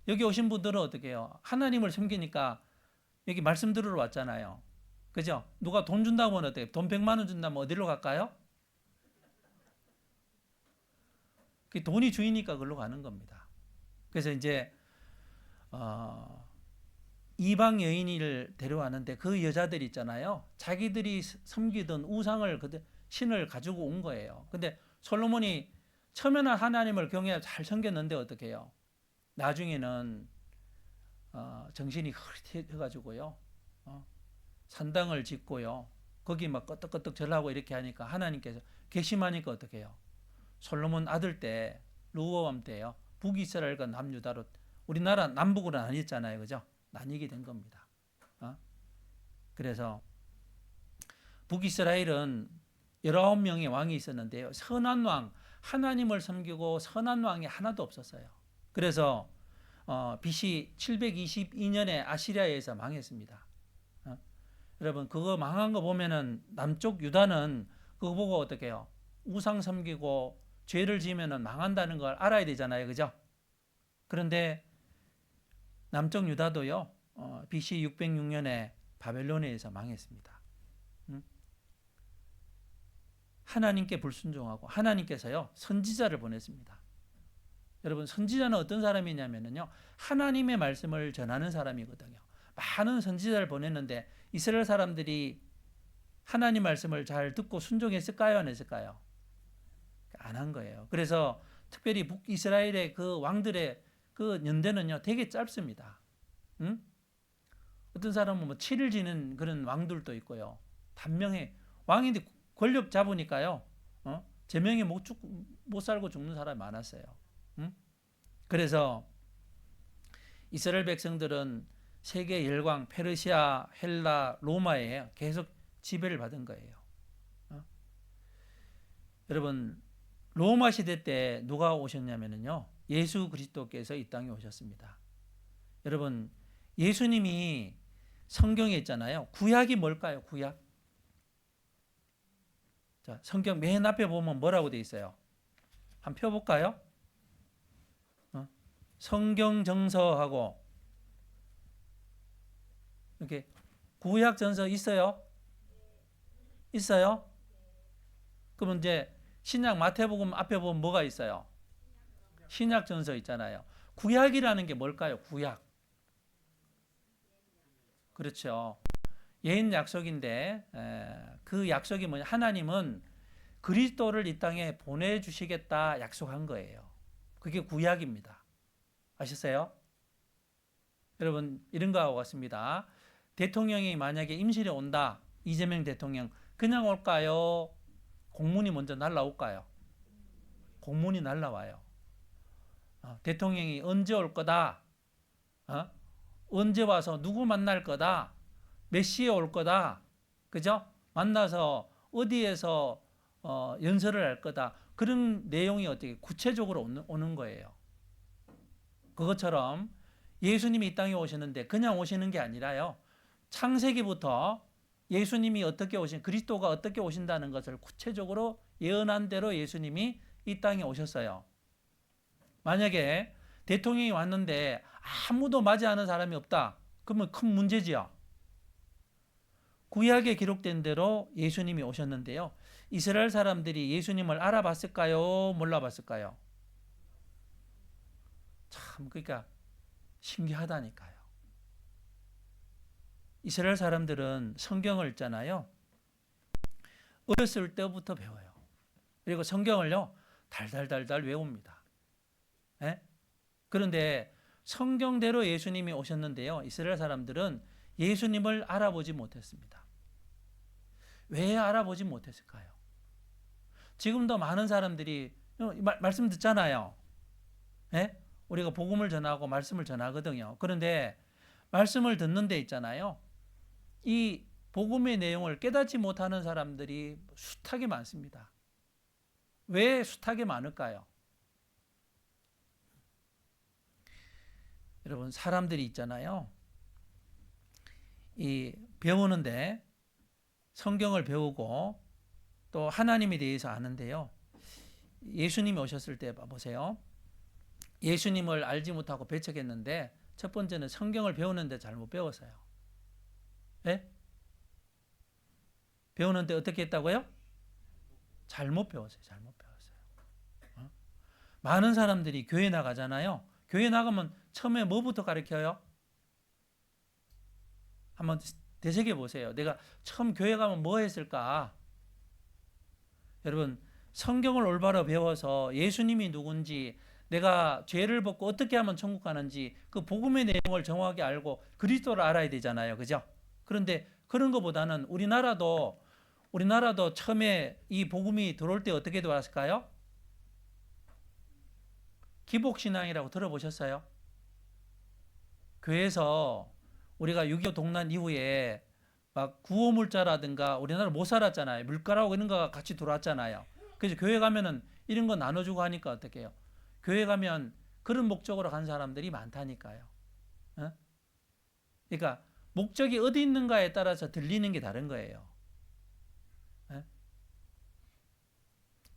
여기 오신 분들은 어떻게 해요? 하나님을 섬기니까 여기 말씀 들으러 왔잖아요. 그죠? 누가 돈 준다고 하면 어때요? 돈 100만 원 준다면 어디로 갈까요? 그 돈이 주이니까 그걸로 가는 겁니다. 그래서 이제 이방 여인을 데려왔는데 그 여자들 있잖아요. 자기들이 섬기던 우상을 신을 가지고 온 거예요. 근데 솔로몬이 처음에는 하나님을 경외 잘 섬겼는데 어떻게 해요? 나중에는 정신이 흐릿해가지고요, 산당을 짓고요, 거기 막 끄떡끄떡 절하고 이렇게 하니까 하나님께서 괘씸하니까 어떻게 해요? 솔로몬 아들 때, 르호보암 때요, 북이스라엘과 남유다로, 우리나라 남북으로 나뉘었잖아요, 그죠? 나뉘게 된 겁니다. 그래서 북이스라엘은 19명의 왕이 있었는데요, 선한 왕, 하나님을 섬기고 선한 왕이 하나도 없었어요. 그래서 BC 722년에 아시리아에서 망했습니다. 여러분, 그거 망한 거 보면은 남쪽 유다는 그거 보고 어떻게 해요? 우상 섬기고 죄를 지으면은 망한다는 걸 알아야 되잖아요, 그죠? 그런데 남쪽 유다도요. BC 606년에 바벨론에 의해서 망했습니다. 하나님께 불순종하고 하나님께서요. 선지자를 보냈습니다. 여러분 선지자는 어떤 사람이냐면요. 하나님의 말씀을 전하는 사람이거든요. 많은 선지자를 보냈는데 이스라엘 사람들이 하나님 말씀을 잘 듣고 순종했을까요? 안 했을까요? 안 한 거예요. 그래서 특별히 북이스라엘의 그 왕들의 그 연대는요. 되게 짧습니다. 어떤 사람은 뭐 7일 지는 그런 왕들도 있고요. 단명해. 왕인데 권력 잡으니까요. 제명에 못 살고 죽는 사람이 많았어요. 그래서 이스라엘 백성들은 세계 열강, 페르시아, 헬라, 로마에 계속 지배를 받은 거예요. 여러분 로마 시대 때 누가 오셨냐면요. 예수 그리스도께서 이 땅에 오셨습니다. 여러분 예수님이 성경에 있잖아요. 구약이 뭘까요? 구약. 자, 성경 맨 앞에 보면 뭐라고 돼 있어요? 한번 펴볼까요? 성경 정서하고 이렇게 구약 전서 있어요? 있어요? 그러면 이제 신약 마태복음 앞에 보면 뭐가 있어요? 신약 전서 있잖아요. 구약이라는 게 뭘까요? 구약. 그렇죠. 옛 약속인데 그 약속이 뭐냐? 하나님은 그리스도를 이 땅에 보내주시겠다 약속한 거예요. 그게 구약입니다. 아셨어요? 여러분 이런 거하고 같습니다. 대통령이 만약에 임실에 온다. 이재명 대통령 그냥 올까요? 공문이 먼저 날라올까요? 공문이 날라와요. 대통령이 언제 올 거다? 언제 와서 누구 만날 거다? 몇 시에 올 거다? 그죠? 만나서 어디에서 연설을 할 거다. 그런 내용이 어떻게 구체적으로 오는 거예요. 그것처럼 예수님이 이 땅에 오시는데 그냥 오시는 게 아니라요. 창세기부터 예수님이 어떻게 그리스도가 어떻게 오신다는 것을 구체적으로 예언한 대로 예수님이 이 땅에 오셨어요. 만약에 대통령이 왔는데 아무도 맞이하는 사람이 없다. 그러면 큰 문제지요. 구약에 기록된 대로 예수님이 오셨는데요. 이스라엘 사람들이 예수님을 알아봤을까요? 몰라봤을까요? 참 그러니까 신기하다니까요. 이스라엘 사람들은 성경을 읽잖아요. 어렸을 때부터 배워요. 그리고 성경을요. 달달달달 외웁니다. 네? 그런데 성경대로 예수님이 오셨는데요. 이스라엘 사람들은 예수님을 알아보지 못했습니다. 왜 알아보지 못했을까요? 지금도 많은 사람들이 말씀 듣잖아요. 네? 우리가 복음을 전하고 말씀을 전하거든요. 그런데 말씀을 듣는 데 있잖아요. 이 복음의 내용을 깨닫지 못하는 사람들이 숱하게 많습니다. 왜 숱하게 많을까요? 여러분 사람들이 있잖아요. 이 배우는데 성경을 배우고 또 하나님에 대해서 아는데요. 예수님이 오셨을 때 보세요. 예수님을 알지 못하고 배척했는데 첫 번째는 성경을 배우는데 잘못 배웠어요. 네? 배우는데 어떻게 했다고요? 잘못 배웠어요. 잘못 배웠어요. 많은 사람들이 교회 나가잖아요. 교회 나가면 처음에 뭐부터 가르쳐요? 한번 되새겨 보세요. 내가 처음 교회 가면 뭐 했을까? 여러분 성경을 올바로 배워서 예수님이 누군지 내가 죄를 벗고 어떻게 하면 천국 가는지 그 복음의 내용을 정확하게 알고 그리스도를 알아야 되잖아요. 그죠? 그런데 그런 것보다는 우리나라도 처음에 이 복음이 들어올 때 어떻게 들어왔을까요? 기복신앙이라고 들어보셨어요? 교회에서 우리가 6.25 동란 이후에 막 구호물자라든가 우리나라 못 살았잖아요. 물가라고 이런 거가 같이 들어왔잖아요. 그래서 교회 가면은 이런 거 나눠주고 하니까 어떻게 해요? 교회 가면 그런 목적으로 간 사람들이 많다니까요. 그러니까 목적이 어디 있는가에 따라서 들리는 게 다른 거예요.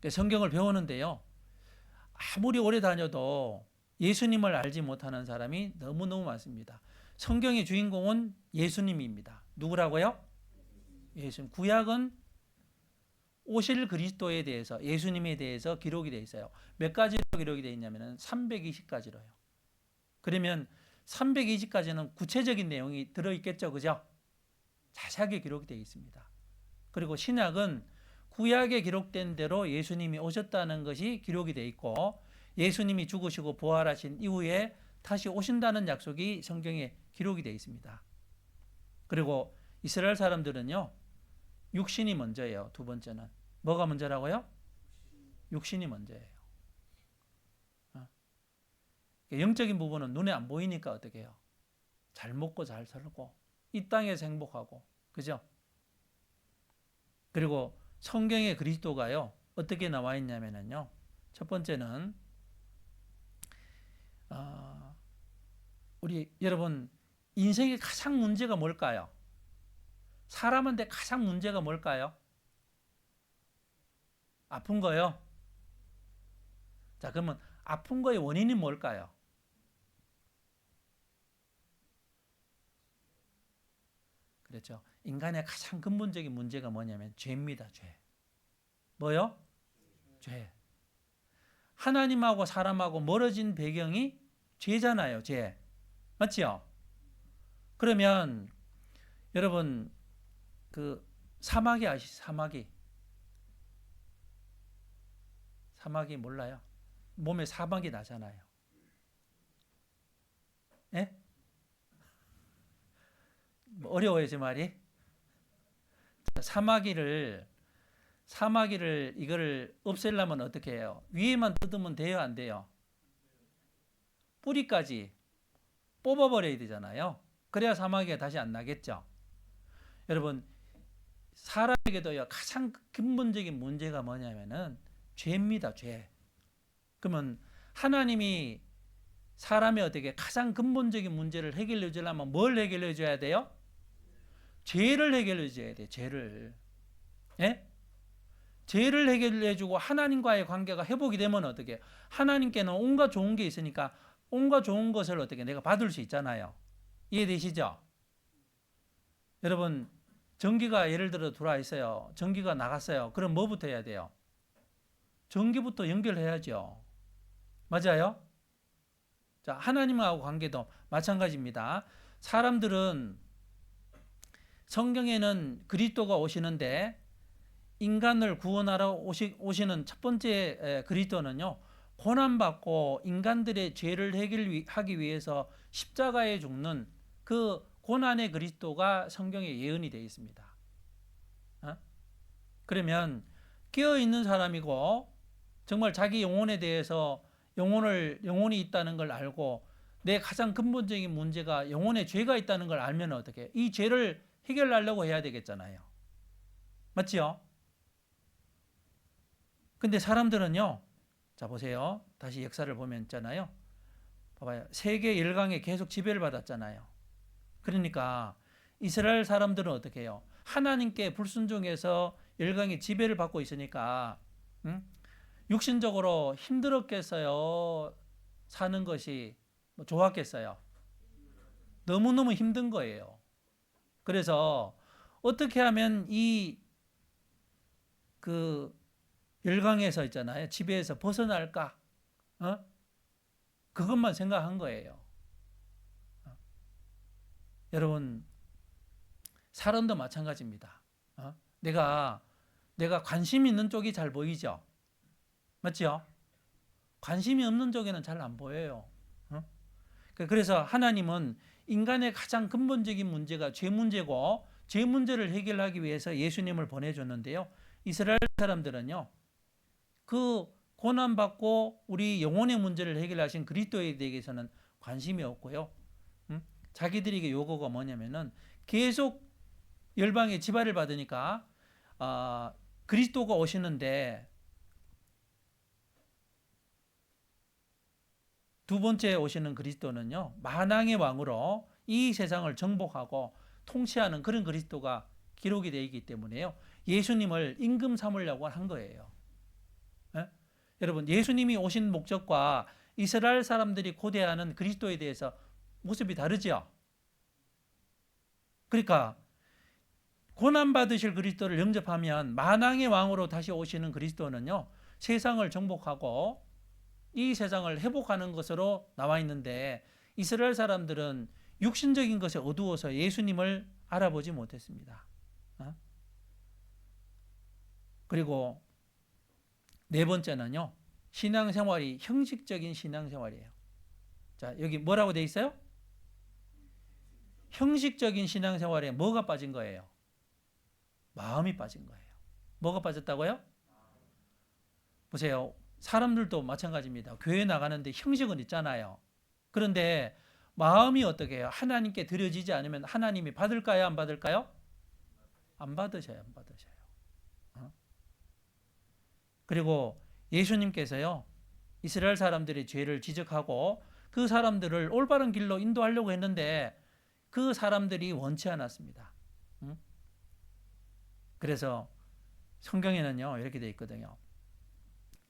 성경을 배우는데요. 아무리 오래 다녀도 예수님을 알지 못하는 사람이 너무너무 많습니다. 성경의 주인공은 예수님입니다. 누구라고요? 예수님. 구약은 오실 그리스도에 대해서, 예수님에 대해서 기록이 되어 있어요. 몇 가지로 기록이 되어 있냐면 320가지로요. 그러면 320가지는 구체적인 내용이 들어있겠죠. 그죠? 자세하게 기록이 되어 있습니다. 그리고 신약은 구약에 기록된 대로 예수님이 오셨다는 것이 기록이 되어 있고, 예수님이 죽으시고 부활하신 이후에 다시 오신다는 약속이 성경에 기록이 되어 있습니다. 그리고 이스라엘 사람들은요, 육신이 먼저예요. 두 번째는. 뭐가 먼저라고요? 육신이 먼저예요. 영적인 부분은 눈에 안 보이니까 어떻게 해요? 잘 먹고 잘 살고 이 땅에서 행복하고, 그죠? 그리고 성경의 그리스도가요, 어떻게 나와 있냐면요, 첫 번째는 우리 여러분, 인생의 가장 문제가 뭘까요? 사람한테 가장 문제가 뭘까요? 아픈 거요. 자, 그러면 아픈 거의 원인이 뭘까요? 그렇죠. 인간의 가장 근본적인 문제가 뭐냐면 죄입니다. 죄. 뭐요? 죄. 하나님하고 사람하고 멀어진 배경이 죄잖아요. 죄. 맞지요? 그러면 여러분, 그 사마귀 아시죠? 사마귀. 사마귀 몰라요? 몸에 사마귀 나잖아요. 예? 어려워요, 제 말이? 사마귀를 이거를 없애려면 어떻게 해요? 위에만 뜯으면 돼요, 안 돼요? 뿌리까지 뽑아버려야 되잖아요. 그래야 사마귀가 다시 안 나겠죠. 여러분, 사람에게도요, 가장 근본적인 문제가 뭐냐면은 죄입니다. 죄. 그러면 하나님이 사람의 어떻게 가장 근본적인 문제를 해결해 주려면 뭘 해결해 줘야 돼요? 죄를 해결해 줘야 돼요. 죄를. 예? 죄를 해결해 주고 하나님과의 관계가 회복이 되면 어떻게 해요? 하나님께는 온갖 좋은 게 있으니까 온갖 좋은 것을 어떻게 내가 받을 수 있잖아요. 이해되시죠? 여러분, 전기가 예를 들어 들어와 있어요. 전기가 나갔어요. 그럼 뭐부터 해야 돼요? 전기부터 연결해야죠. 맞아요? 자, 하나님하고 관계도 마찬가지입니다. 사람들은 성경에는 그리스도가 오시는데 인간을 구원하러 오시는 첫 번째 그리스도는요, 고난받고 인간들의 죄를 해결하기 위해서 십자가에 죽는 그 고난의 그리스도가 성경에 예언이 되어 있습니다. 그러면 깨어있는 사람이고 정말 자기 영혼에 대해서 영혼이 있다는 걸 알고 내 가장 근본적인 문제가 영혼에 죄가 있다는 걸 알면 어떻게 해요? 이 죄를 해결하려고 해야 되겠잖아요. 맞지요? 근데 사람들은요, 자 보세요. 다시 역사를 보면 있잖아요. 봐봐요. 세계 열강에 계속 지배를 받았잖아요. 그러니까 이스라엘 사람들은 어떻게 해요? 하나님께 불순종해서 열강의 지배를 받고 있으니까 육신적으로 힘들었겠어요? 사는 것이 좋았겠어요? 너무너무 힘든 거예요. 그래서 어떻게 하면 그 열강에서 있잖아요. 지배에서 벗어날까? 그것만 생각한 거예요. 여러분, 사람도 마찬가지입니다. 내가 관심 있는 쪽이 잘 보이죠? 맞죠? 관심이 없는 쪽에는 잘 안 보여요. 그래서 하나님은 인간의 가장 근본적인 문제가 죄 문제고, 죄 문제를 해결하기 위해서 예수님을 보내줬는데요. 이스라엘 사람들은요, 그 고난받고 우리 영혼의 문제를 해결하신 그리스도에 대해서는 관심이 없고요. 자기들에게 요구가 뭐냐면은 계속 열방의 지배를 받으니까 그리스도가 오시는데 두 번째 오시는 그리스도는요, 만왕의 왕으로 이 세상을 정복하고 통치하는 그런 그리스도가 기록이 되어 있기 때문에요. 예수님을 임금 삼으려고 한 거예요. 예? 여러분, 예수님이 오신 목적과 이스라엘 사람들이 고대하는 그리스도에 대해서 모습이 다르죠. 그러니까 고난받으실 그리스도를 영접하면 만왕의 왕으로 다시 오시는 그리스도는요, 세상을 정복하고 이 세상을 회복하는 것으로 나와 있는데, 이스라엘 사람들은 육신적인 것에 어두워서 예수님을 알아보지 못했습니다. 그리고 네 번째는요, 신앙생활이 형식적인 신앙생활이에요. 자, 여기 뭐라고 돼 있어요? 형식적인 신앙생활에 뭐가 빠진 거예요? 마음이 빠진 거예요. 뭐가 빠졌다고요? 보세요. 사람들도 마찬가지입니다. 교회 나가는데 형식은 있잖아요. 그런데 마음이 어떻게 해요? 하나님께 드려지지 않으면 하나님이 받을까요? 안 받을까요? 안 받으셔요. 안 받으셔요. 그리고 예수님께서요, 이스라엘 사람들의 죄를 지적하고 그 사람들을 올바른 길로 인도하려고 했는데 그 사람들이 원치 않았습니다. 그래서 성경에는요, 이렇게 되어 있거든요.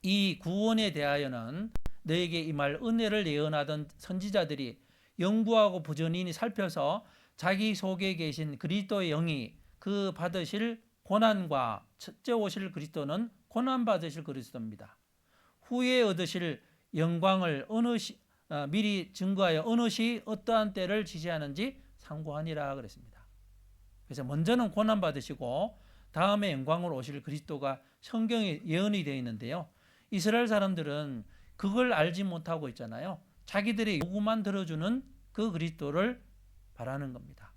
이 구원에 대하여는 너에게 임할 은혜를 예언하던 선지자들이 영구하고 부전히 살펴서 자기 속에 계신 그리스도의 영이 그 받으실 고난과 첫째 오실 그리스도는 고난 받으실 그리스도입니다. 후에 얻으실 영광을 미리 증거하여 어느 시 어떠한 때를 지시하는지 상고하니라 그랬습니다. 그래서 먼저는 고난 받으시고 다음에 영광으로 오실 그리스도가 성경에 예언이 되어 있는데요. 이스라엘 사람들은 그걸 알지 못하고 있잖아요. 자기들의 요구만 들어주는 그 그리스도를 바라는 겁니다.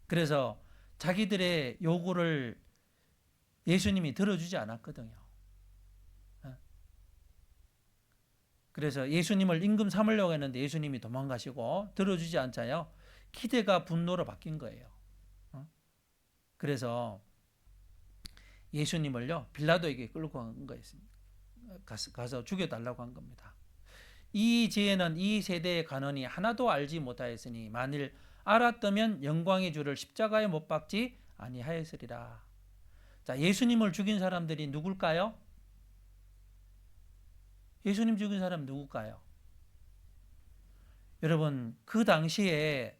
그래서 자기들의 요구를 예수님이 들어주지 않았거든요. 그래서 예수님을 임금 삼으려고 했는데 예수님이 도망가시고 들어주지 않자요. 기대가 분노로 바뀐 거예요. 그래서 예수님을요, 빌라도에게 끌고 간 거였습니다. 가서 죽여달라고 한 겁니다. 이 죄는 이 세대의 간원이 하나도 알지 못하였으니 만일 알았다면 영광의 주를 십자가에 못 박지 아니하였으리라. 자, 예수님을 죽인 사람들이 누굴까요? 예수님 죽인 사람 누굴까요? 여러분, 그 당시에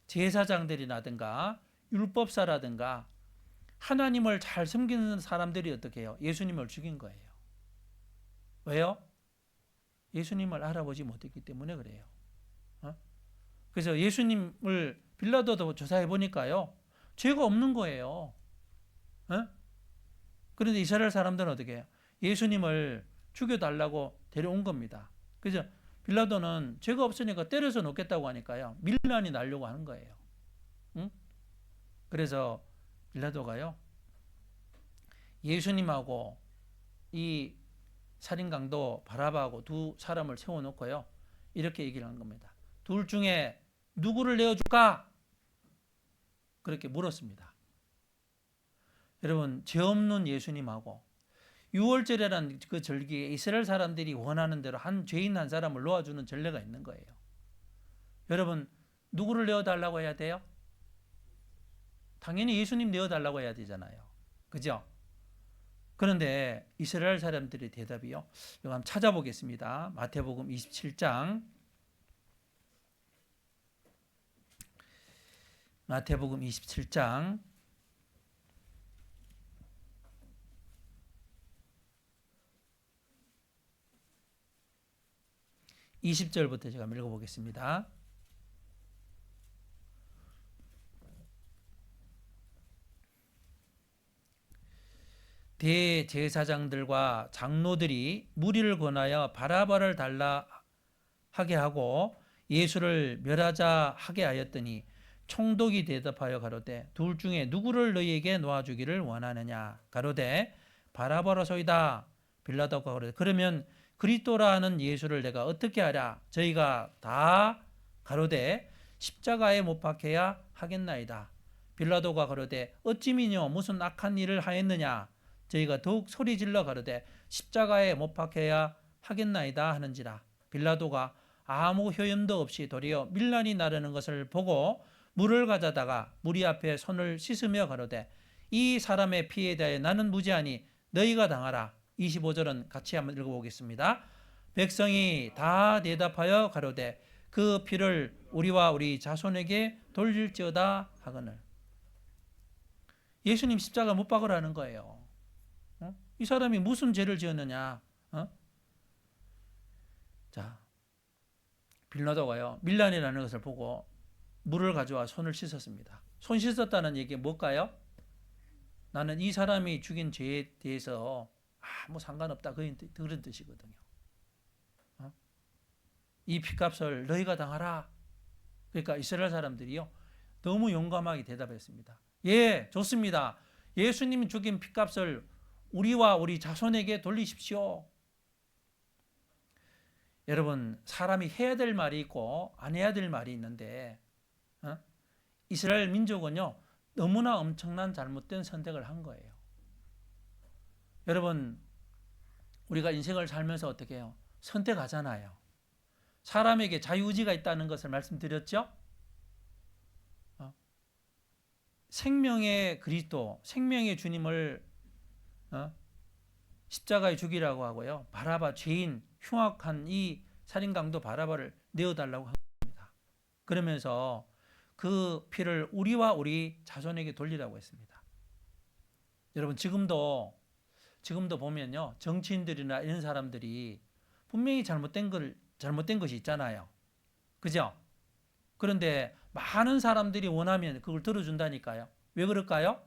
제사장들이라든가 율법사라든가 하나님을 잘 섬기는 사람들이 어떻게 해요? 예수님을 죽인 거예요. 왜요? 예수님을 알아보지 못했기 때문에 그래요. 그래서 예수님을 빌라도도 조사해 보니까요, 죄가 없는 거예요. 그런데 이스라엘 사람들은 어떻게 해요? 예수님을 죽여달라고 데려온 겁니다. 그래서 빌라도는 죄가 없으니까 때려서 놓겠다고 하니까요, 밀란이 나려고 하는 거예요. 그래서 빌라도가요, 예수님하고 이 살인강도 바라바하고 두 사람을 세워놓고요, 이렇게 얘기를 한 겁니다. 둘 중에 누구를 내어줄까? 그렇게 물었습니다. 여러분, 죄 없는 예수님하고 유월절이라는 그 절기에 이스라엘 사람들이 원하는 대로 한 죄인 한 사람을 놓아주는 전례가 있는 거예요. 여러분, 누구를 내어달라고 해야 돼요? 당연히 예수님 내어달라고 해야 되잖아요. 그죠? 그런데 이스라엘 사람들의 대답이요, 이거 한번 찾아보겠습니다. 마태복음 27장, 마태복음 27장 20절부터 제가 읽어보겠습니다. 대제사장들과 장로들이 무리를 권하여 바라바를 달라 하게 하고 예수를 멸하자 하게 하였더니 총독이 대답하여 가로되 둘 중에 누구를 너희에게 놓아주기를 원하느냐? 가로되 바라바라소이다. 빌라도가 가로되 그러면 그리스도라 하는 예수를 내가 어떻게 하랴? 저희가 다 가로되 십자가에 못 박혀야 하겠나이다. 빌라도가 가로되 어찌미뇨 무슨 악한 일을 하였느냐? 저희가 더욱 소리질러 가로되 십자가에 못 박혀야 하겠나이다 하는지라. 빌라도가 아무 효염도 없이 도리어 밀란이 나르는 것을 보고 물을 가져다가 무리 앞에 손을 씻으며 가로되 이 사람의 피에 대하여 나는 무죄하니 너희가 당하라. 25절은 같이 한번 읽어보겠습니다. 백성이 다 대답하여 가로되 그 피를 우리와 우리 자손에게 돌릴지어다 하거늘. 예수님 십자가 못 박으라는 거예요. 이 사람이 무슨 죄를 지었느냐? 자, 빌라도가요 밀란이라는 것을 보고 물을 가져와 손을 씻었습니다. 손 씻었다는 얘기 뭘까요? 나는 이 사람이 죽인 죄에 대해서 아무 상관없다 그런 뜻이거든요. 이 핏값을 너희가 당하라. 그러니까 이스라엘 사람들이요 너무 용감하게 대답했습니다. 예, 좋습니다. 예수님이 죽인 핏값을 우리와 우리 자손에게 돌리십시오. 여러분, 사람이 해야 될 말이 있고 안 해야 될 말이 있는데 이스라엘 민족은요 너무나 엄청난 잘못된 선택을 한 거예요. 여러분, 우리가 인생을 살면서 어떻게 해요? 선택하잖아요. 사람에게 자유의지가 있다는 것을 말씀드렸죠? 생명의 그리스도, 생명의 주님을 십자가에 죽이라고 하고요. 바라바 죄인, 흉악한 이 살인강도 바라바를 내어달라고 합니다. 그러면서 그 피를 우리와 우리 자손에게 돌리라고 했습니다. 여러분 지금도 보면요 정치인들이나 이런 사람들이 분명히 잘못된 것이 있잖아요. 그죠? 그런데 많은 사람들이 원하면 그걸 들어준다니까요. 왜 그럴까요?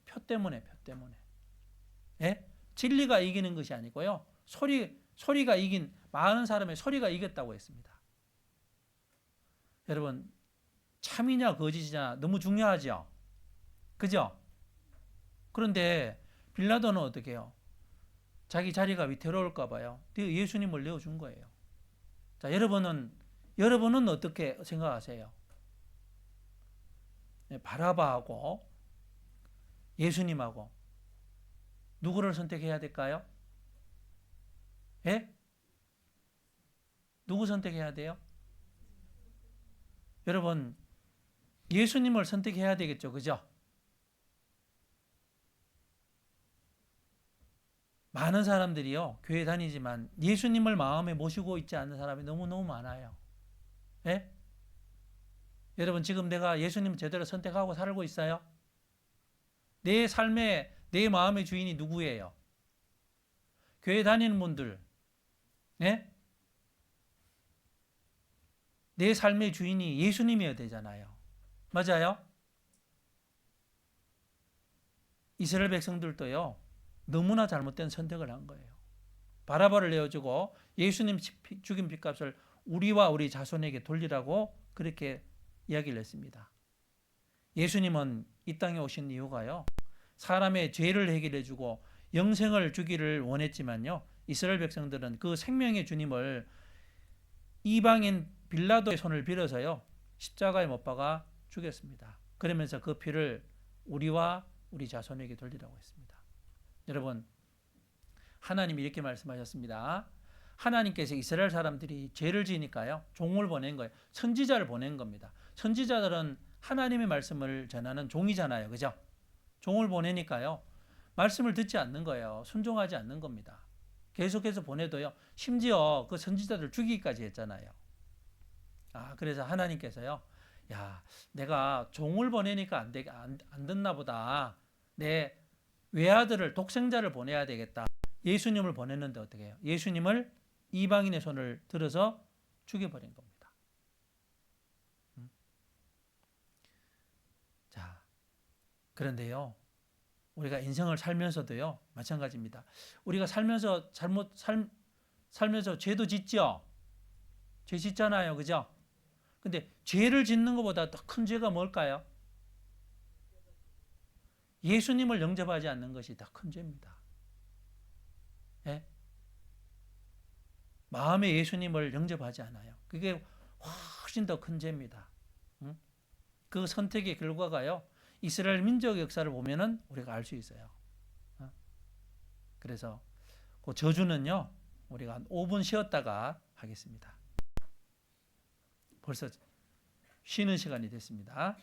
표 때문에. 예? 진리가 이기는 것이 아니고요. 소리가 이긴 많은 사람의 소리가 이겼다고 했습니다. 여러분 참이냐 거짓이냐 너무 중요하죠. 그죠? 그런데 빌라도는 어떻게 해요? 자기 자리가 위태로울까 봐요. 예수님을 내어준 거예요. 자, 여러분은 어떻게 생각하세요? 바라바하고 예수님하고 누구를 선택해야 될까요? 예? 누구 선택해야 돼요? 여러분 예수님을 선택해야 되겠죠. 그죠? 많은 사람들이요 교회 다니지만 예수님을 마음에 모시고 있지 않는 사람이 너무너무 많아요. 예? 여러분 지금 내가 예수님 제대로 선택하고 살고 있어요? 내 삶의 내 마음의 주인이 누구예요? 교회 다니는 분들, 예? 내 삶의 주인이 예수님이어야 되잖아요. 맞아요? 이스라엘 백성들도요 너무나 잘못된 선택을 한 거예요. 바라바를 내어주고 예수님 죽인 핏값을 우리와 우리 자손에게 돌리라고 그렇게 이야기를 했습니다. 예수님은 이 땅에 오신 이유가요 사람의 죄를 해결해주고 영생을 주기를 원했지만요 이스라엘 백성들은 그 생명의 주님을 이방인 빌라도의 손을 빌어서요 십자가에 못 박아 죽였습니다. 그러면서 그 피를 우리와 우리 자손에게 돌리라고 했습니다. 여러분 하나님이 이렇게 말씀하셨습니다. 하나님께서 이스라엘 사람들이 죄를 지으니까요 종을 보낸 거예요. 선지자를 보낸 겁니다. 선지자들은 하나님의 말씀을 전하는 종이잖아요. 그죠? 종을 보내니까요 말씀을 듣지 않는 거예요. 순종하지 않는 겁니다. 계속해서 보내도요 심지어 그 선지자들 죽이기까지 했잖아요. 그래서 하나님께서요 야 내가 종을 보내니까 안 듣나 보다. 내 외아들을 독생자를 보내야 되겠다. 예수님을 보냈는데 어떻게 해요? 예수님을 이방인의 손을 들어서 죽여버린 겁니다. 자, 그런데요 우리가 인생을 살면서도요 마찬가지입니다. 우리가 살면서 살면서 죄도 짓죠. 죄 짓잖아요. 그죠? 근데 죄를 짓는 것보다 더 큰 죄가 뭘까요? 예수님을 영접하지 않는 것이 더 큰 죄입니다. 예? 마음에 예수님을 영접하지 않아요. 그게 훨씬 더 큰 죄입니다. 그 선택의 결과가요 이스라엘 민족의 역사를 보면은 우리가 알 수 있어요. 그래서 그 저주는요 우리가 한 5분 쉬었다가 하겠습니다. 벌써 쉬는 시간이 됐습니다.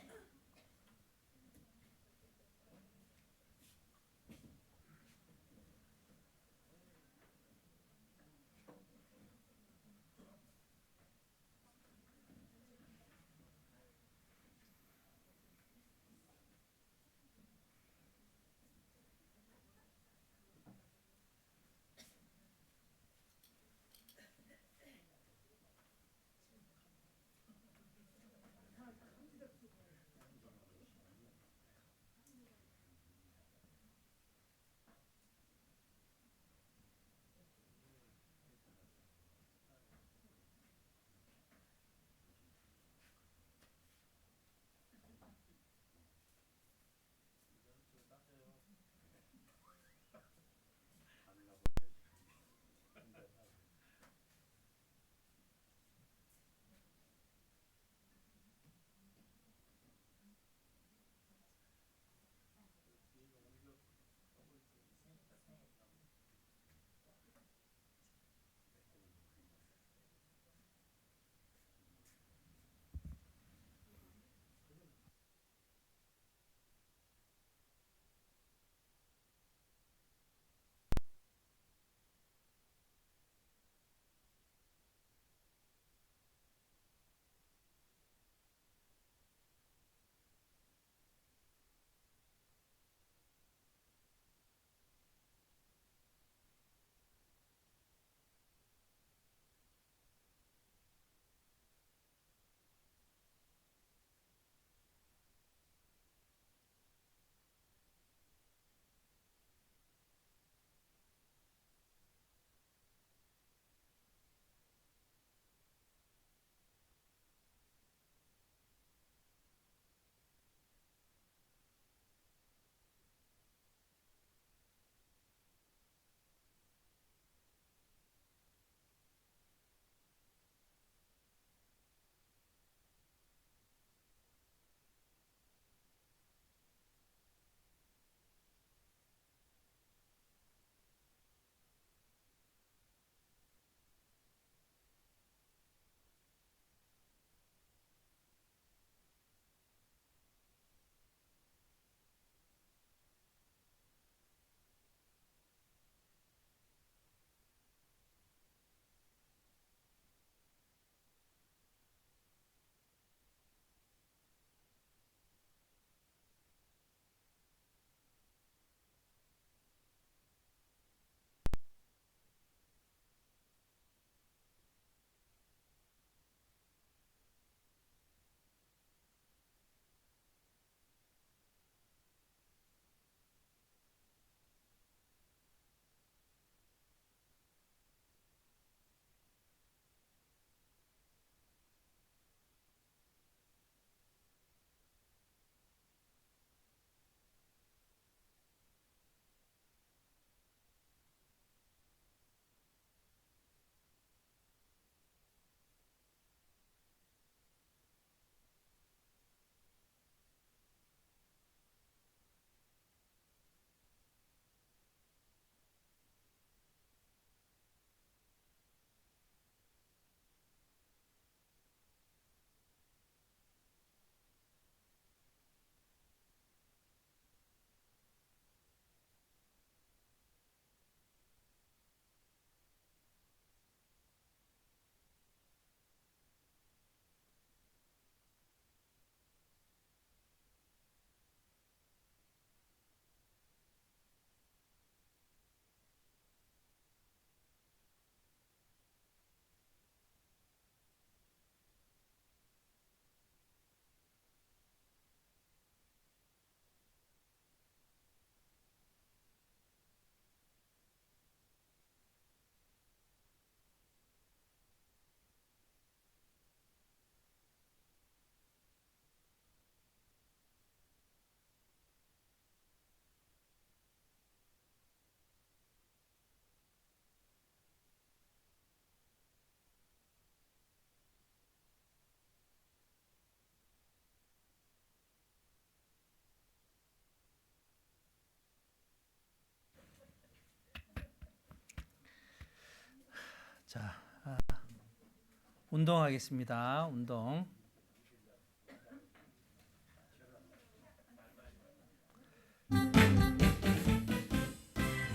운동하겠습니다. 운동.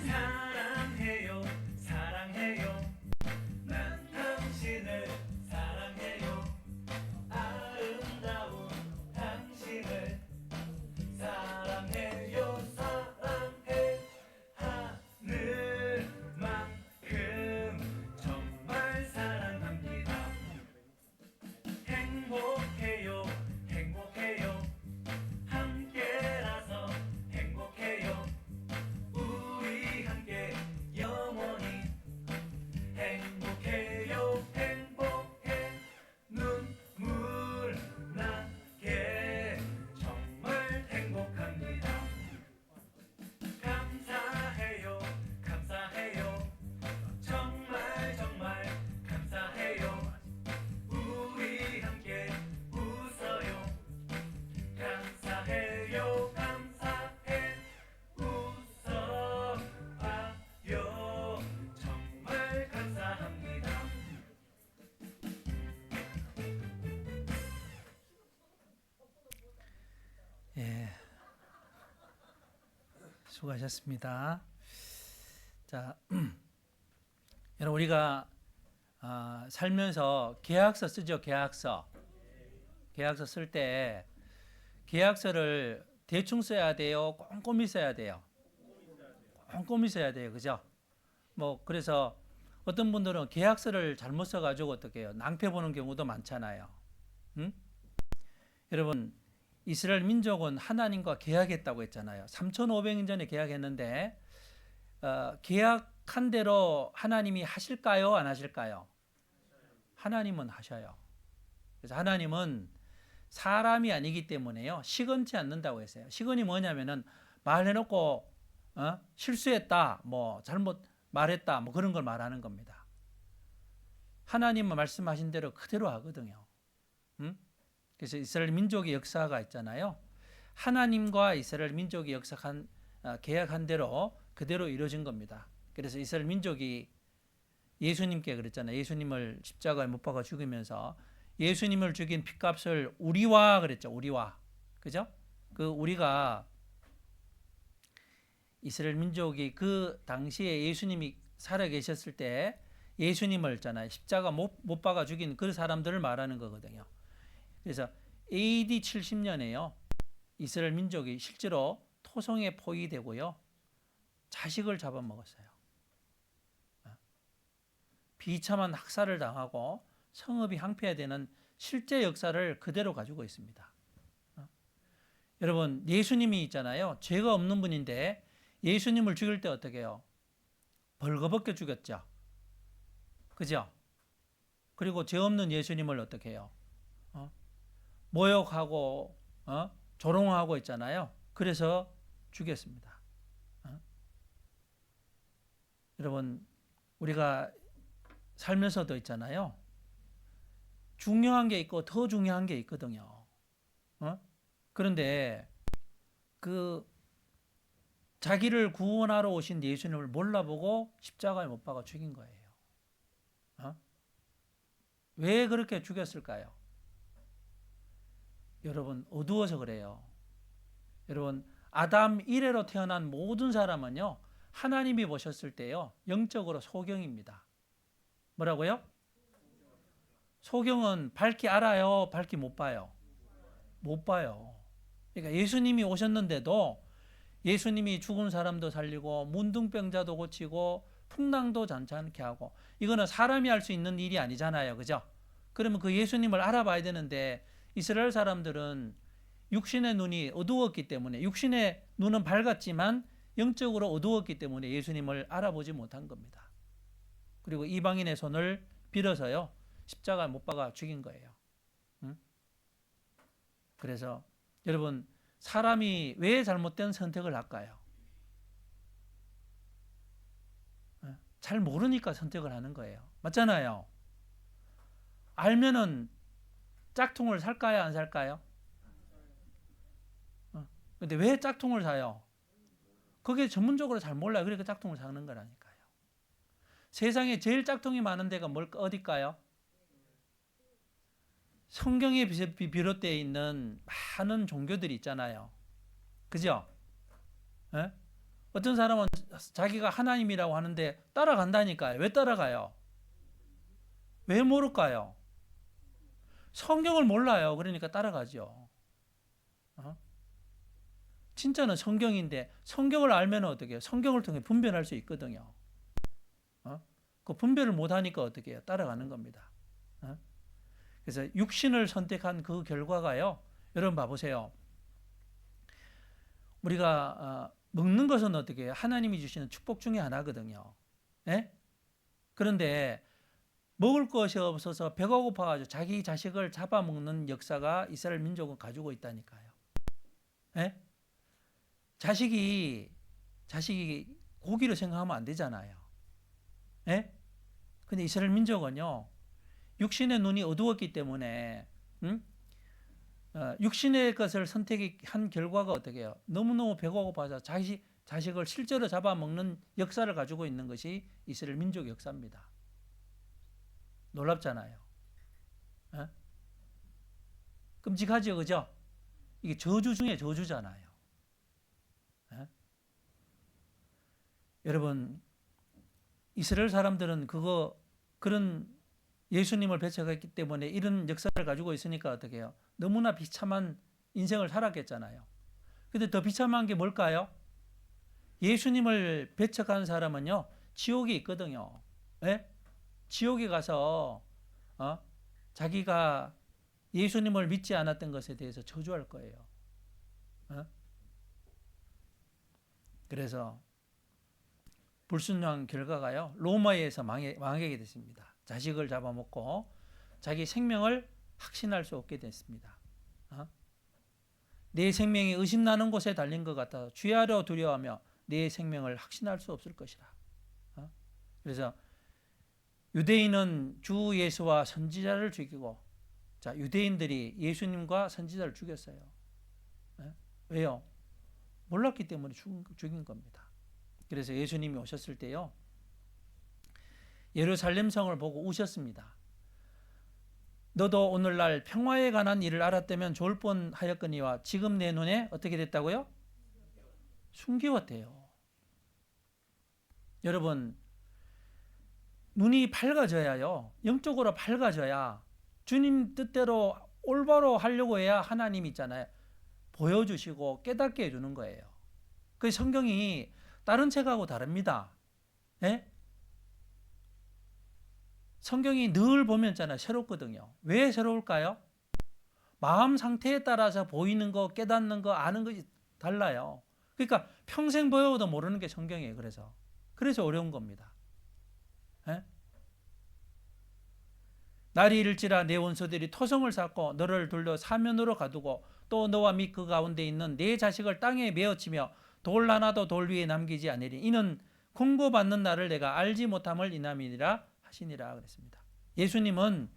사랑해요 사랑해요 난 당신을 사랑해요 아름다운 당신을 사랑해요 사랑해 하늘만큼 정말 사랑합니다 행복해요 행복해요 함께라서 행복해요 우리 함께 영원히 행복해요 행복해 눈물 나게 정말 행복합니다 감사해요 감사해요 정말 정말 감사해요 우리 함께 웃어요 감사해요 감사해 웃어봐요 정말 감사합니다 예, 수고하셨습니다. 자, 여러분 우리가 살면서 계약서 쓰죠. 계약서 쓸 때 계약서를 대충 써야 돼요. 꼼꼼히 써야 돼요. 꼼꼼히 써야 돼요. 그죠? 뭐 그래서 어떤 분들은 계약서를 잘못 써가지고 어떻게 해요? 낭패 보는 경우도 많잖아요. 응? 여러분 이스라엘 민족은 하나님과 계약했다고 했잖아요. 3,500년 전에 계약했는데 계약한 대로 하나님이 하실까요? 안 하실까요? 하나님은 하셔요. 그래서 하나님은 사람이 아니기 때문에요. 시건치 않는다고 했어요. 시건이 뭐냐면은 말해놓고 실수했다, 뭐 잘못 말했다, 뭐 그런 걸 말하는 겁니다. 하나님은 말씀하신 대로 그대로 하거든요. 응? 그래서 이스라엘 민족의 역사가 있잖아요. 하나님과 이스라엘 민족이 계약한 대로 그대로 이루어진 겁니다. 그래서 이스라엘 민족이 예수님께 그랬잖아요. 예수님을 십자가에 못 박아 죽이면서 예수님을 죽인 핏값을 우리와 그랬죠. 우리와. 그죠? 그 우리가 이스라엘 민족이 그 당시에 예수님이 살아 계셨을 때 예수님을 있잖아요. 십자가 못 박아 죽인 그 사람들을 말하는 거거든요. 그래서 AD 70년에요. 이스라엘 민족이 실제로 토성에 포위되고요. 자식을 잡아먹었어요. 비참한 학살을 당하고 성읍이 항폐화되는 실제 역사를 그대로 가지고 있습니다. 여러분 예수님이 있잖아요. 죄가 없는 분인데 예수님을 죽일 때 어떻게 해요? 벌거벗겨 죽였죠. 그죠? 그리고 죄 없는 예수님을 어떻게 해요? 모욕하고 조롱하고 있잖아요. 그래서 죽였습니다. 여러분 우리가 살면서도 있잖아요. 중요한 게 있고 더 중요한 게 있거든요. 그런데 그 자기를 구원하러 오신 예수님을 몰라보고 십자가에 못 박아 죽인 거예요. 왜 그렇게 죽였을까요? 여러분 어두워서 그래요. 여러분 아담 이래로 태어난 모든 사람은요 하나님이 보셨을 때요 영적으로 소경입니다. 뭐라고요? 소경은 밝히 알아요? 밝히 못 봐요? 못 봐요. 그러니까 예수님이 오셨는데도 예수님이 죽은 사람도 살리고 문둥병자도 고치고 풍랑도 잔잔케 하고 이거는 사람이 할 수 있는 일이 아니잖아요. 그죠? 그러면 그 예수님을 알아봐야 되는데 이스라엘 사람들은 육신의 눈이 어두웠기 때문에 육신의 눈은 밝았지만 영적으로 어두웠기 때문에 예수님을 알아보지 못한 겁니다. 그리고 이방인의 손을 빌어서요 십자가에 못 박아 죽인 거예요. 그래서 여러분 사람이 왜 잘못된 선택을 할까요? 잘 모르니까 선택을 하는 거예요. 맞잖아요. 알면은 짝퉁을 살까요? 안 살까요? 근데 왜 짝퉁을 사요? 그게 전문적으로 잘 몰라요. 그러니까 짝퉁을 사는 거라니까요. 세상에 제일 짝퉁이 많은 데가 어딜까요? 성경에 비롯되어 있는 많은 종교들이 있잖아요. 그죠? 예? 어떤 사람은 자기가 하나님이라고 하는데 따라간다니까요. 왜 따라가요? 왜 모를까요? 성경을 몰라요. 그러니까 따라가죠. 어? 진짜는 성경인데 성경을 알면 어떻게 해요? 성경을 통해 분별할 수 있거든요. 그 분별을 못하니까 어떻게 해요? 따라가는 겁니다. 그래서 육신을 선택한 그 결과가요. 여러분 봐보세요. 우리가 먹는 것은 어떻게 해요? 하나님이 주시는 축복 중에 하나거든요. 예? 그런데 먹을 것이 없어서 배가 고파가지고 자기 자식을 잡아먹는 역사가 이스라엘 민족은 가지고 있다니까요. 예? 자식이 고기로 생각하면 안 되잖아요. 예? 근데 이스라엘 민족은요, 육신의 눈이 어두웠기 때문에, 육신의 것을 선택한 결과가 어떻게 해요? 너무너무 배가 고파서 자식을 실제로 잡아먹는 역사를 가지고 있는 것이 이스라엘 민족 역사입니다. 놀랍잖아요. 예? 끔찍하죠, 그죠? 이게 저주 중에 저주잖아요. 예? 여러분, 이스라엘 사람들은 그런 예수님을 배척했기 때문에 이런 역사를 가지고 있으니까 어떻게 해요? 너무나 비참한 인생을 살았겠잖아요. 근데 더 비참한 게 뭘까요? 예수님을 배척한 사람은요, 지옥에 있거든요. 예? 지옥에 가서 자기가 예수님을 믿지 않았던 것에 대해서 저주할 거예요. 그래서 불순종한 결과가요, 로마에 의해서 망하게 됐습니다. 자식을 잡아먹고 자기 생명을 확신할 수 없게 됐습니다. 내 생명이 의심나는 곳에 달린 것 같아 주야로 두려워하며 내 생명을 확신할 수 없을 것이라. 그래서 유대인은 주 예수와 선지자를 죽이고, 자, 유대인들이 예수님과 선지자를 죽였어요. 왜요? 몰랐기 때문에 죽인 겁니다. 그래서 예수님이 오셨을 때요, 예루살렘 성을 보고 우셨습니다. 너도 오늘날 평화에 관한 일을 알았다면 좋을 뻔하였거니와 지금 내 눈에 어떻게 됐다고요? 숨기웠대요. 여러분, 눈이 밝아져야요, 영적으로 밝아져야 주님 뜻대로 올바로 하려고 해야 하나님 있잖아요, 보여주시고 깨닫게 해주는 거예요. 그 성경이 다른 책하고 다릅니다. 예? 성경이 늘 보면 있잖아요, 새롭거든요. 왜 새로울까요? 마음 상태에 따라서 보이는 거, 깨닫는 거, 아는 것이 달라요. 그러니까 평생 보여도 모르는 게 성경이에요. 그래서 어려운 겁니다. 예? 날이 이를지라 내 원수들이 토성을 쌓고 너를 둘러 사면으로 가두고 또 너와 및 그 가운데 있는 내 자식을 땅에 메어치며 돌 하나도 돌 위에 남기지 아니리 이는 공고받는 날을 내가 알지 못함을 인함이니라 하시니라 그랬습니다. 예수님은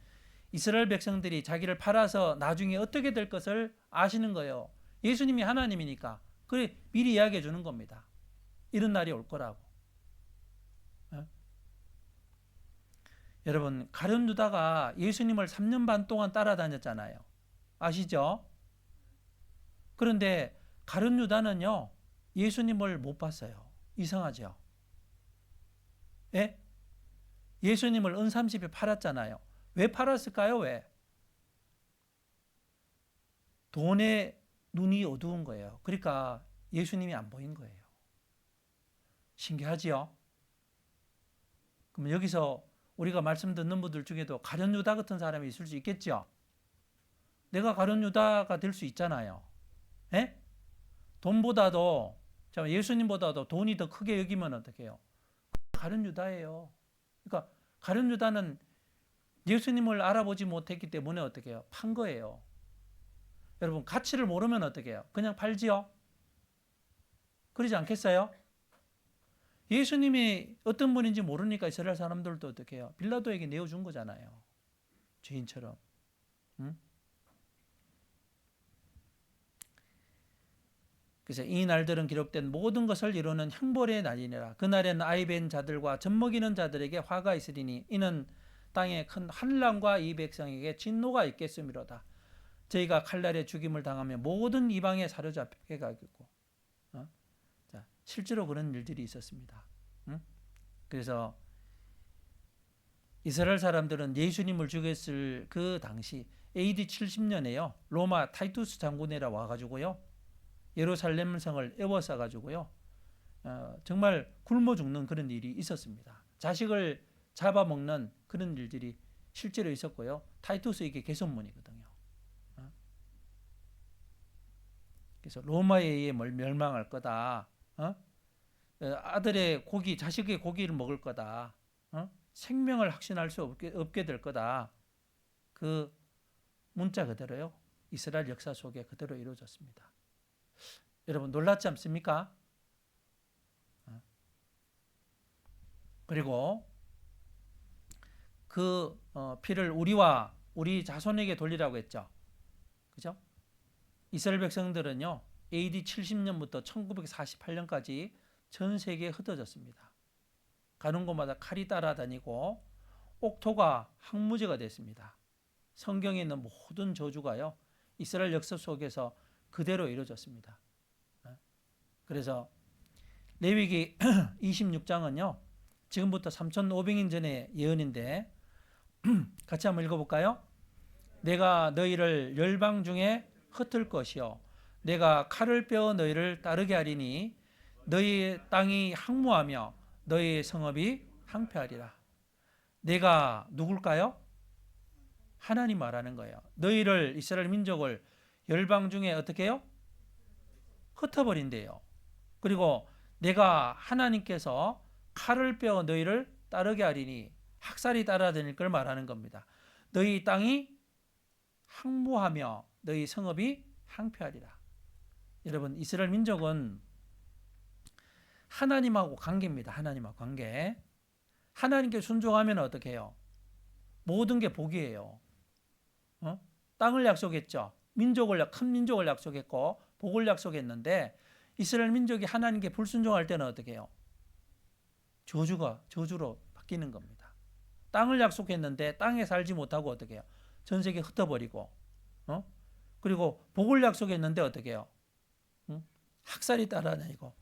이스라엘 백성들이 자기를 팔아서 나중에 어떻게 될 것을 아시는 거예요. 예수님이 하나님이니까 그래 미리 이야기해 주는 겁니다. 이런 날이 올 거라고. 여러분, 가룟 유다가 예수님을 3년 반 동안 따라다녔잖아요. 아시죠? 그런데 가룟 유다는요, 예수님을 못 봤어요. 이상하죠? 예? 예수님을 은30에 팔았잖아요. 왜 팔았을까요? 왜? 돈에 눈이 어두운 거예요. 그러니까 예수님이 안 보인 거예요. 신기하지요? 그럼 여기서 우리가 말씀 듣는 분들 중에도 가룟 유다 같은 사람이 있을 수 있겠죠? 내가 가룟 유다가 될 수 있잖아요. 예? 돈보다도, 예수님보다도 돈이 더 크게 여기면 어떻게 해요? 가룟 유다예요. 그러니까 가룟 유다는 예수님을 알아보지 못했기 때문에 어떻게 해요? 판 거예요. 여러분, 가치를 모르면 어떻게 해요? 그냥 팔지요? 그러지 않겠어요? 예수님이 어떤 분인지 모르니까 이스라엘 사람들도 어떻게 해요? 빌라도에게 내어준 거잖아요. 죄인처럼. 응? 그래서 이 날들은 기록된 모든 것을 이루는 형벌의 날이니라. 그날에는 아이 벤 자들과 젖먹이는 자들에게 화가 있으리니 이는 땅에 큰 환난과 이 백성에게 진노가 있겠음이로다. 저희가 칼날에 죽임을 당하며 모든 이방에 사로잡혀 가겠고. 자, 실제로 그런 일들이 있었습니다. 그래서 이스라엘 사람들은 예수님을 죽였을 그 당시 AD 70년에요. 로마 타이투스 장군이라 와가지고요. 예루살렘 성을 에워싸가지고요. 정말 굶어 죽는 그런 일이 있었습니다. 자식을 잡아먹는 그런 일들이 실제로 있었고요. 타이투스에게 개선문이거든요. 그래서 로마에 의해 멸망할 거다. 아들의 고기, 자식의 고기를 먹을 거다. 생명을 확신할 수 없게 될 거다. 그 문자 그대로요. 이스라엘 역사 속에 그대로 이루어졌습니다. 여러분 놀랍지 않습니까? 그리고 그 피를 우리와 우리 자손에게 돌리라고 했죠. 그죠? 이스라엘 백성들은요. AD 70년부터 1948년까지 전 세계에 흩어졌습니다. 가는 곳마다 칼이 따라다니고 옥토가 항무지가 됐습니다. 성경에 있는 모든 저주가요. 이스라엘 역사 속에서 그대로 이루어졌습니다. 그래서 레위기 26장은요. 지금부터 3,500년 전의 예언인데 같이 한번 읽어볼까요? 내가 너희를 열방 중에 흩을 것이요 내가 칼을 빼어 너희를 따르게 하리니 너희 땅이 항무하며 너희의 성읍이 항폐하리라. 내가 누굴까요? 하나님 말하는 거예요. 너희를 이스라엘 민족을 열방 중에 어떻게 해요? 흩어버린대요. 그리고 내가 하나님께서 칼을 빼어 너희를 따르게 하리니 학살이 따라다닐 걸 말하는 겁니다. 너희 땅이 항무하며 너희 성읍이 항폐하리라. 여러분 이스라엘 민족은 하나님하고 관계입니다. 하나님하고 관계. 하나님께 순종하면 어떻게 해요? 모든 게 복이에요. 땅을 약속했죠. 큰 민족을 약속했고 복을 약속했는데 이스라엘 민족이 하나님께 불순종할 때는 어떻게 해요? 저주로 바뀌는 겁니다. 땅을 약속했는데 땅에 살지 못하고 어떻게 해요? 전 세계 흩어버리고 그리고 복을 약속했는데 어떻게 해요? 학살이 따라다니고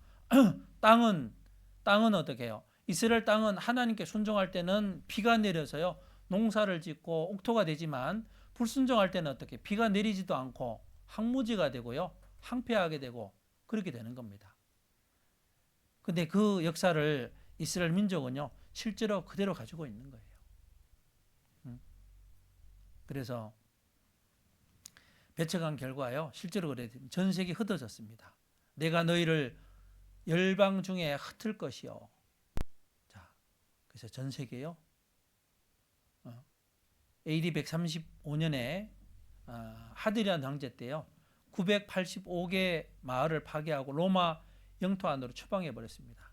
땅은 어떻게 해요? 이스라엘 땅은 하나님께 순종할 때는 비가 내려서요. 농사를 짓고 옥토가 되지만 불순종할 때는 어떻게 비가 내리지도 않고 항무지가 되고요. 항폐하게 되고 그렇게 되는 겁니다. 근데 그 역사를 이스라엘 민족은요. 실제로 그대로 가지고 있는 거예요. 그래서 배척한 결과요. 실제로 그래 전 세계 흩어졌습니다. 내가 너희를 열방 중에 흩을 것이요. 자, 그래서 전 세계요. AD 135년에 하드리안 황제 때요. 985개 마을을 파괴하고 로마 영토 안으로 추방해 버렸습니다.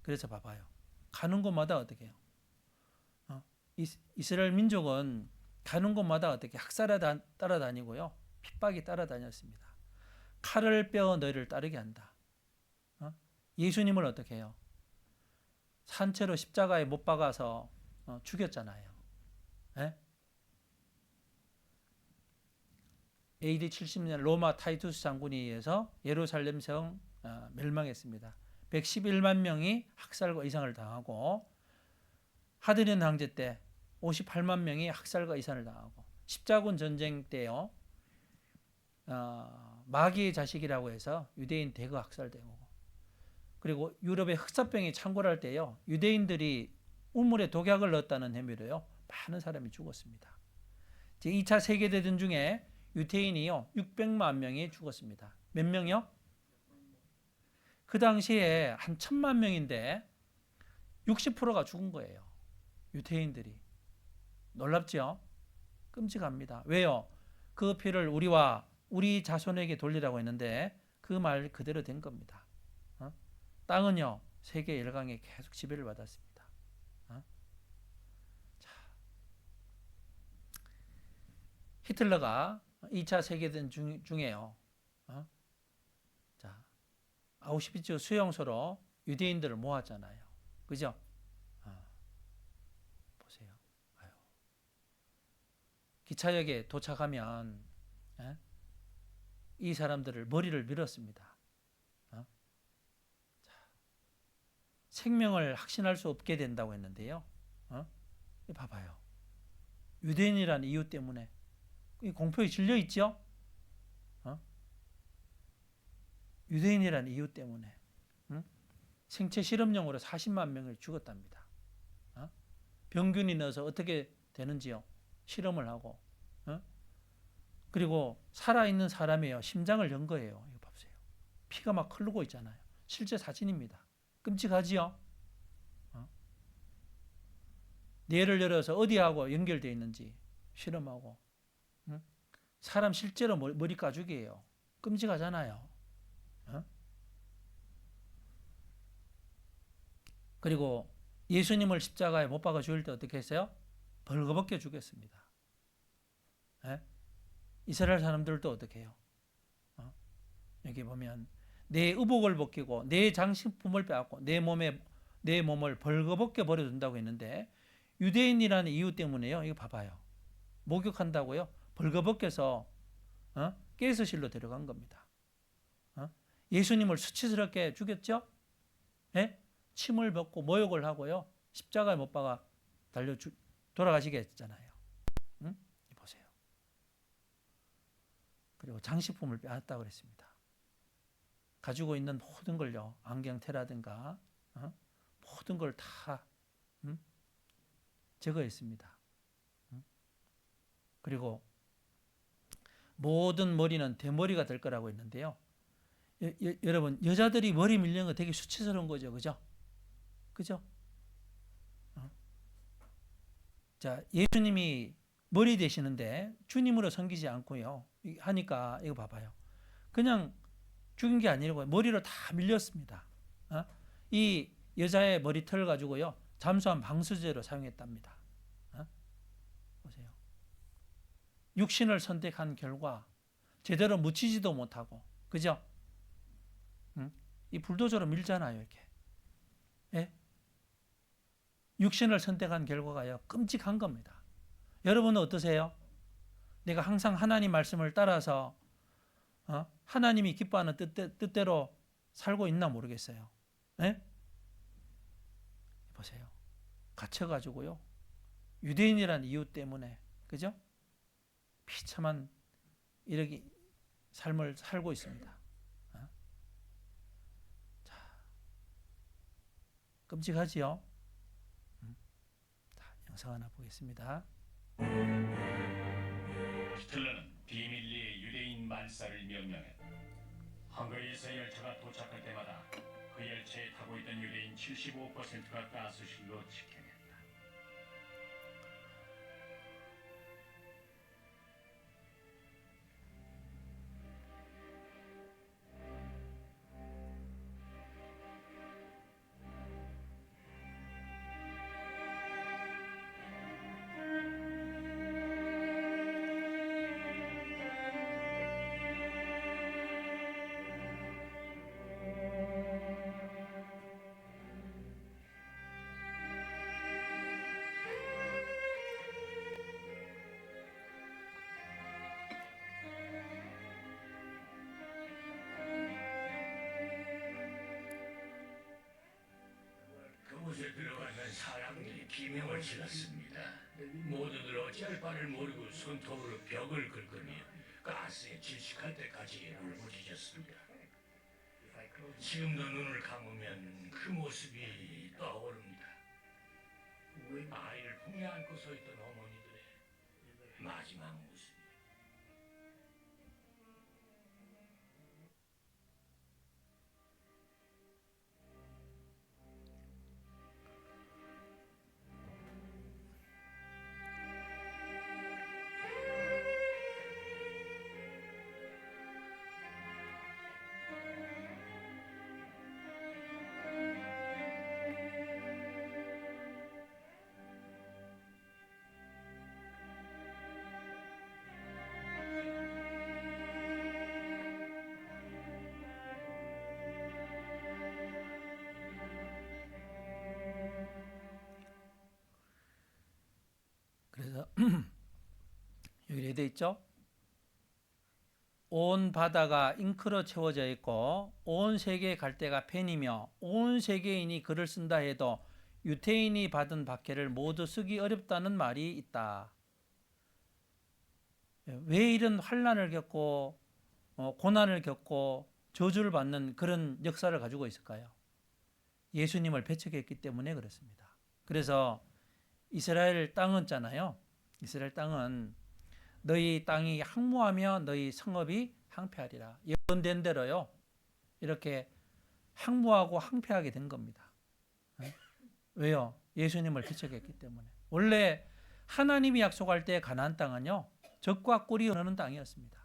그래서 봐봐요. 가는 곳마다 어떻게 해요? 이스라엘 민족은 가는 곳마다 어떻게 학살에 따라다니고요. 핍박이 따라다녔습니다. 칼을 빼어 너희를 따르게 한다. 예수님을 어떻게 해요? 산채로 십자가에 못 박아서 죽였잖아요. 예? AD 70년 로마 타이투스 장군에 의해서 예루살렘 성 멸망했습니다. 111만 명이 학살과 이상을 당하고 하드리안 황제 때 58만 명이 학살과 이상을 당하고 십자군 전쟁 때요. 마귀의 자식이라고 해서 유대인 대거 학살되고 그리고 유럽의 흑사병이 창궐할 때요. 유대인들이 우물에 독약을 넣었다는 혐의로요. 많은 사람이 죽었습니다. 제2차 세계대전 중에 유대인이요. 600만 명이 죽었습니다. 몇 명이요? 그 당시에 한 1000만 명인데 60%가 죽은 거예요. 유대인들이. 놀랍죠? 끔찍합니다. 왜요? 그 피를 우리 자손에게 돌리라고 했는데 그 말 그대로 된 겁니다. 땅은요. 세계 열강에 계속 지배를 받았습니다. 자, 히틀러가 2차 세계대전 중에요. 자, 아우슈비츠 수용소로 유대인들을 모았잖아요. 그죠? 보세요. 아유, 기차역에 도착하면 예? 이 사람들을 머리를 밀었습니다. 자, 생명을 확신할 수 없게 된다고 했는데요. 봐봐요. 유대인이라는 이유 때문에 이 공포에 질려 있죠. 유대인이라는 이유 때문에 생체 실험용으로 40만 명을 죽었답니다. 병균이 넣어서 어떻게 되는지요? 실험을 하고 그리고 살아있는 사람이에요. 심장을 연 거예요. 이거 보세요. 피가 막 흐르고 있잖아요. 실제 사진입니다. 끔찍하지요? 뇌를 열어서 어디하고 연결되어 있는지 실험하고 사람 실제로 머리 가죽이에요. 끔찍하잖아요. 그리고 예수님을 십자가에 못 박아 죽일 때 어떻게 했어요? 벌거벗겨 죽였습니다. 이스라엘 사람들도 어떻게 해요? 여기 보면 내 의복을 벗기고 내 장식품을 빼앗고 내 몸을 벌거벗겨 버려둔다고 했는데 유대인이라는 이유 때문에요. 이거 봐봐요. 목욕한다고요? 벌거벗겨서 가스실로 데려간 겁니다. 예수님을 수치스럽게 죽였죠? 침을 벗고 모욕을 하고요. 십자가에 못 박아 돌아가시게 했잖아요. 보세요. 그리고 장식품을 빼앗았다고 그랬습니다. 가지고 있는 모든 걸요. 안경테라든가 모든 걸 다 제거했습니다. 그리고 모든 머리는 대머리가 될 거라고 했는데요. 여러분 여자들이 머리 밀리는 거 되게 수치스러운 거죠. 그죠? 그죠? 자, 예수님이 머리 되시는데 주님으로 섬기지 않고요. 하니까 이거 봐봐요. 그냥 죽인 게 아니고 머리로 다 밀렸습니다. 이 여자의 머리털 가지고요. 잠수함 방수제로 사용했답니다. 보세요. 육신을 선택한 결과 제대로 묻히지도 못하고, 그죠? 이 불도저로 밀잖아요, 이렇게. 예? 육신을 선택한 결과가요, 끔찍한 겁니다. 여러분은 어떠세요? 내가 항상 하나님 말씀을 따라서 하나님이 기뻐하는 뜻대로 살고 있나 모르겠어요. 예? 보세요. 갇혀가지고요. 유대인이라는 이유 때문에, 그죠? 비참한 이렇게 삶을 살고 있습니다. 자, 끔찍하지요? 자, 영상 하나 보겠습니다. 히틀러는 비밀리에 유대인 말살을 명령했다. 헝가리에서 열차가 도착할 때마다 그 열차에 타고 있던 유대인 75%가 가스실로 직행했다. 그곳에 들어가면 사람들이 비명을 질렀습니다. 모두들 어찌할 바를 모르고 손톱으로 벽을 긁으며 가스에 질식할 때까지 울부짖었습니다. 지금도 눈을 감으면 그 모습이 떠오릅니다. 아이를 품에 안고 서 있던 어머니들의 마지막 모습. 그래서 어떻게 돼 있죠? 온 바다가 잉크로 채워져 있고 온 세계의 갈대가 펜이며 온 세계인이 글을 쓴다 해도 유태인이 받은 박해를 모두 쓰기 어렵다는 말이 있다. 왜 이런 환난을 겪고 고난을 겪고 저주를 받는 그런 역사를 가지고 있을까요? 예수님을 배척했기 때문에 그렇습니다. 그래서 이스라엘 땅은 있잖아요. 이스라엘 땅은 너희 땅이 항무하며 너희 성읍이 항폐하리라. 예언된 대로요. 이렇게 항무하고 항폐하게 된 겁니다. 왜요? 예수님을 배척했기 때문에. 원래 하나님이 약속할 때 가나안 땅은요. 젖과 꿀이 흐르는 땅이었습니다.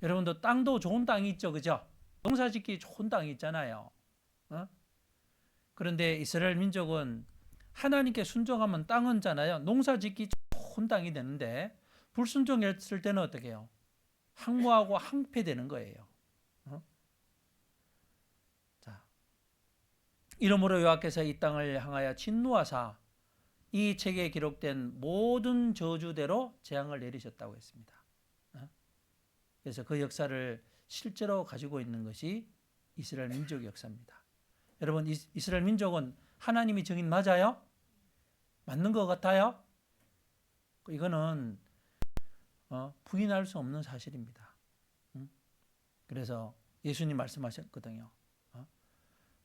여러분도 땅도 좋은 땅이 있죠. 그죠? 농사짓기 좋은 땅이 있잖아요. 그런데 이스라엘 민족은 하나님께 순종하면 땅은잖아요. 농사짓기 좋은 땅이 되는데 불순종했을 때는 어떻게 해요? 항무하고 항폐되는 거예요. 자, 이러므로 여호와께서 이 땅을 향하여 진노하사 이 책에 기록된 모든 저주대로 재앙을 내리셨다고 했습니다. 그래서 그 역사를 실제로 가지고 있는 것이 이스라엘 민족의 역사입니다. 여러분, 이스라엘 민족은 하나님이 정인 맞아요? 맞는 것 같아요? 이거는 부인할 수 없는 사실입니다. 그래서 예수님 말씀하셨거든요.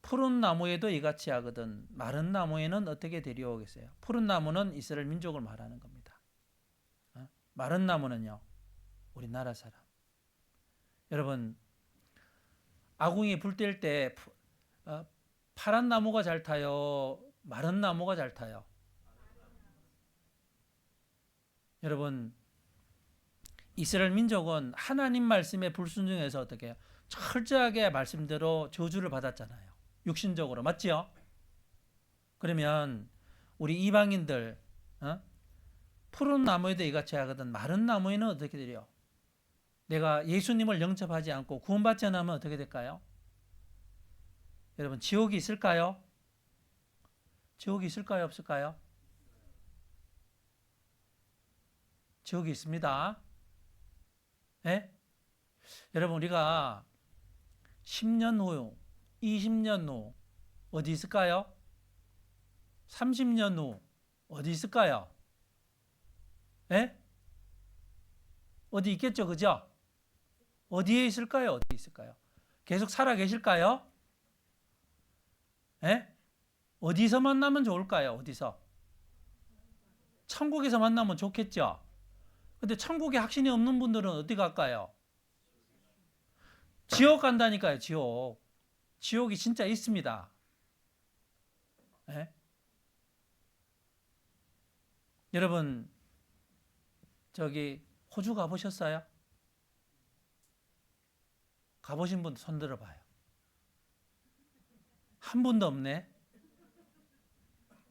푸른 나무에도 이같이 하거든 마른 나무에는 어떻게 데려오겠어요? 푸른 나무는 이스라엘 민족을 말하는 겁니다. 마른 나무는요, 우리나라 사람. 여러분, 아궁이 불 뗄 때 파란 나무가 잘 타요? 마른 나무가 잘 타요? 여러분, 이스라엘 민족은 하나님 말씀에 불순종해서 어떻게 해요? 철저하게 말씀대로 저주를 받았잖아요. 육신적으로. 맞지요? 그러면 우리 이방인들 푸른 나무에도 이같이 하거든 마른 나무에는 어떻게 되려? 내가 예수님을 영접하지 않고 구원받지 않으면 어떻게 될까요? 여러분, 지옥이 있을까요? 지옥이 있을까요? 없을까요? 지옥이 있습니다. 예? 여러분, 우리가 10년 후, 20년 후 어디 있을까요? 30년 후 어디 있을까요? 예? 어디 있겠죠, 그죠? 어디에 있을까요? 어디 있을까요? 계속 살아 계실까요? 예? 어디서 만나면 좋을까요? 어디서? 천국에서 만나면 좋겠죠? 근데 천국에 확신이 없는 분들은 어디 갈까요? 지옥 간다니까요, 지옥. 지옥이 진짜 있습니다. 예? 여러분, 저기 호주 가보셨어요? 가보신 분 손 들어봐요. 한 분도 없네.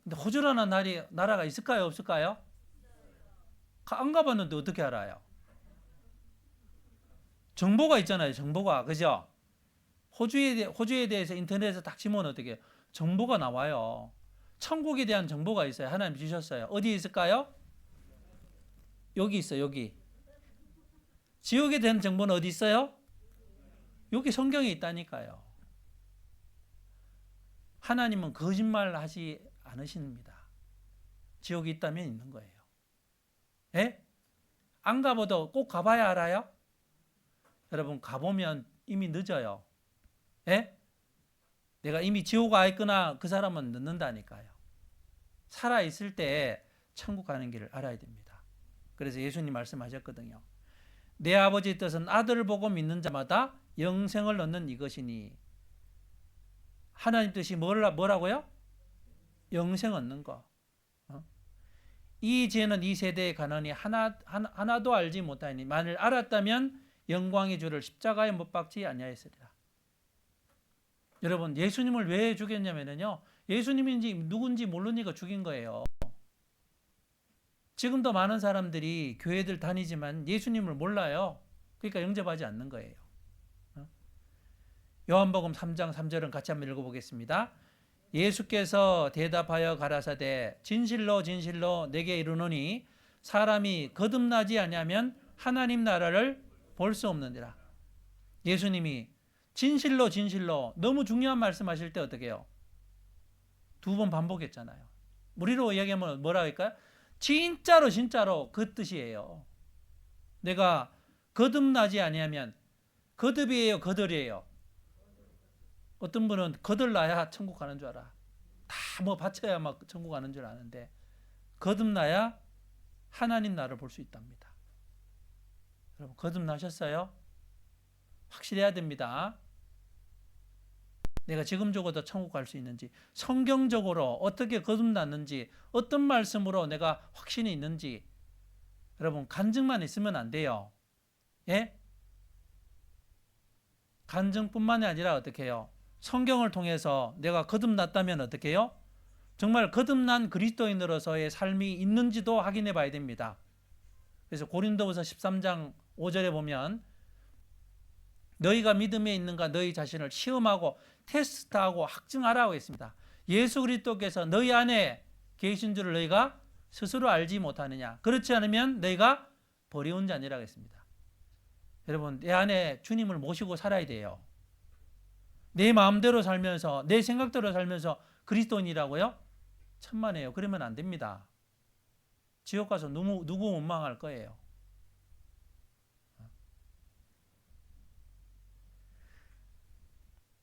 근데 호주라는 나라가 있을까요? 없을까요? 안 가봤는데 어떻게 알아요? 정보가 있잖아요. 정보가. 그죠? 호주에 대해서 인터넷에서 딱 치면 어떻게 해요? 정보가 나와요. 천국에 대한 정보가 있어요. 하나님 주셨어요. 어디에 있을까요? 여기 있어요. 여기. 지옥에 대한 정보는 어디 있어요? 여기 성경에 있다니까요. 하나님은 거짓말하지 않으십니다. 지옥이 있다면 있는 거예요. 예? 안 가봐도 꼭 가봐야 알아요? 여러분, 가보면 이미 늦어요. 예? 내가 이미 지옥 가 있거나 그 사람은 늦는다니까요. 살아있을 때 천국 가는 길을 알아야 됩니다. 그래서 예수님 말씀하셨거든요. 내 아버지의 뜻은 아들을 보고 믿는 자마다 영생을 얻는 이것이니. 하나님 뜻이 뭐라고요? 영생 얻는 거. 이 죄는 이 세대의 가난이 하나도 알지 못하니 만일 알았다면 영광의 주를 십자가에 못 박지 아니하였으리라. 여러분, 예수님을 왜 죽였냐면요, 예수님인지 누군지 모르니까 죽인 거예요. 지금도 많은 사람들이 교회들 다니지만 예수님을 몰라요. 그러니까 영접하지 않는 거예요. 요한복음 3장 3절은 같이 한번 읽어보겠습니다. 예수께서 대답하여 가라사대 진실로 진실로 내게 이르노니 사람이 거듭나지 아니하면 하나님 나라를 볼 수 없느니라. 예수님이 진실로 진실로 너무 중요한 말씀하실 때 어떻게 해요? 2번 반복했잖아요. 우리로 이야기하면 뭐라 할까요? 진짜로 진짜로 그 뜻이에요. 내가 거듭나지 아니하면 거듭이에요, 거덜이에요? 어떤 분은 거듭나야 천국 가는 줄 알아. 다 뭐 바쳐야 막 천국 가는 줄 아는데 거듭나야 하나님 나라를 볼 수 있답니다. 여러분 거듭나셨어요? 확실해야 됩니다. 내가 지금 죽어도 천국 갈 수 있는지, 성경적으로 어떻게 거듭났는지, 어떤 말씀으로 내가 확신이 있는지 여러분 간증만 있으면 안 돼요. 예? 간증뿐만이 아니라 어떻게 해요? 성경을 통해서 내가 거듭났다면 어떻게 해요? 정말 거듭난 그리스도인으로서의 삶이 있는지도 확인해 봐야 됩니다. 그래서 고린도후서 13장 5절에 보면 너희가 믿음에 있는가 너희 자신을 시험하고 테스트하고 확증하라고 했습니다. 예수 그리스도께서 너희 안에 계신 줄을 너희가 스스로 알지 못하느냐. 그렇지 않으면 너희가 버려온 자니라고 했습니다. 여러분 내 안에 주님을 모시고 살아야 돼요. 내 마음대로 살면서 내 생각대로 살면서 그리스도인이라고요? 천만에요. 그러면 안 됩니다. 지옥 가서 누구 원망할 거예요.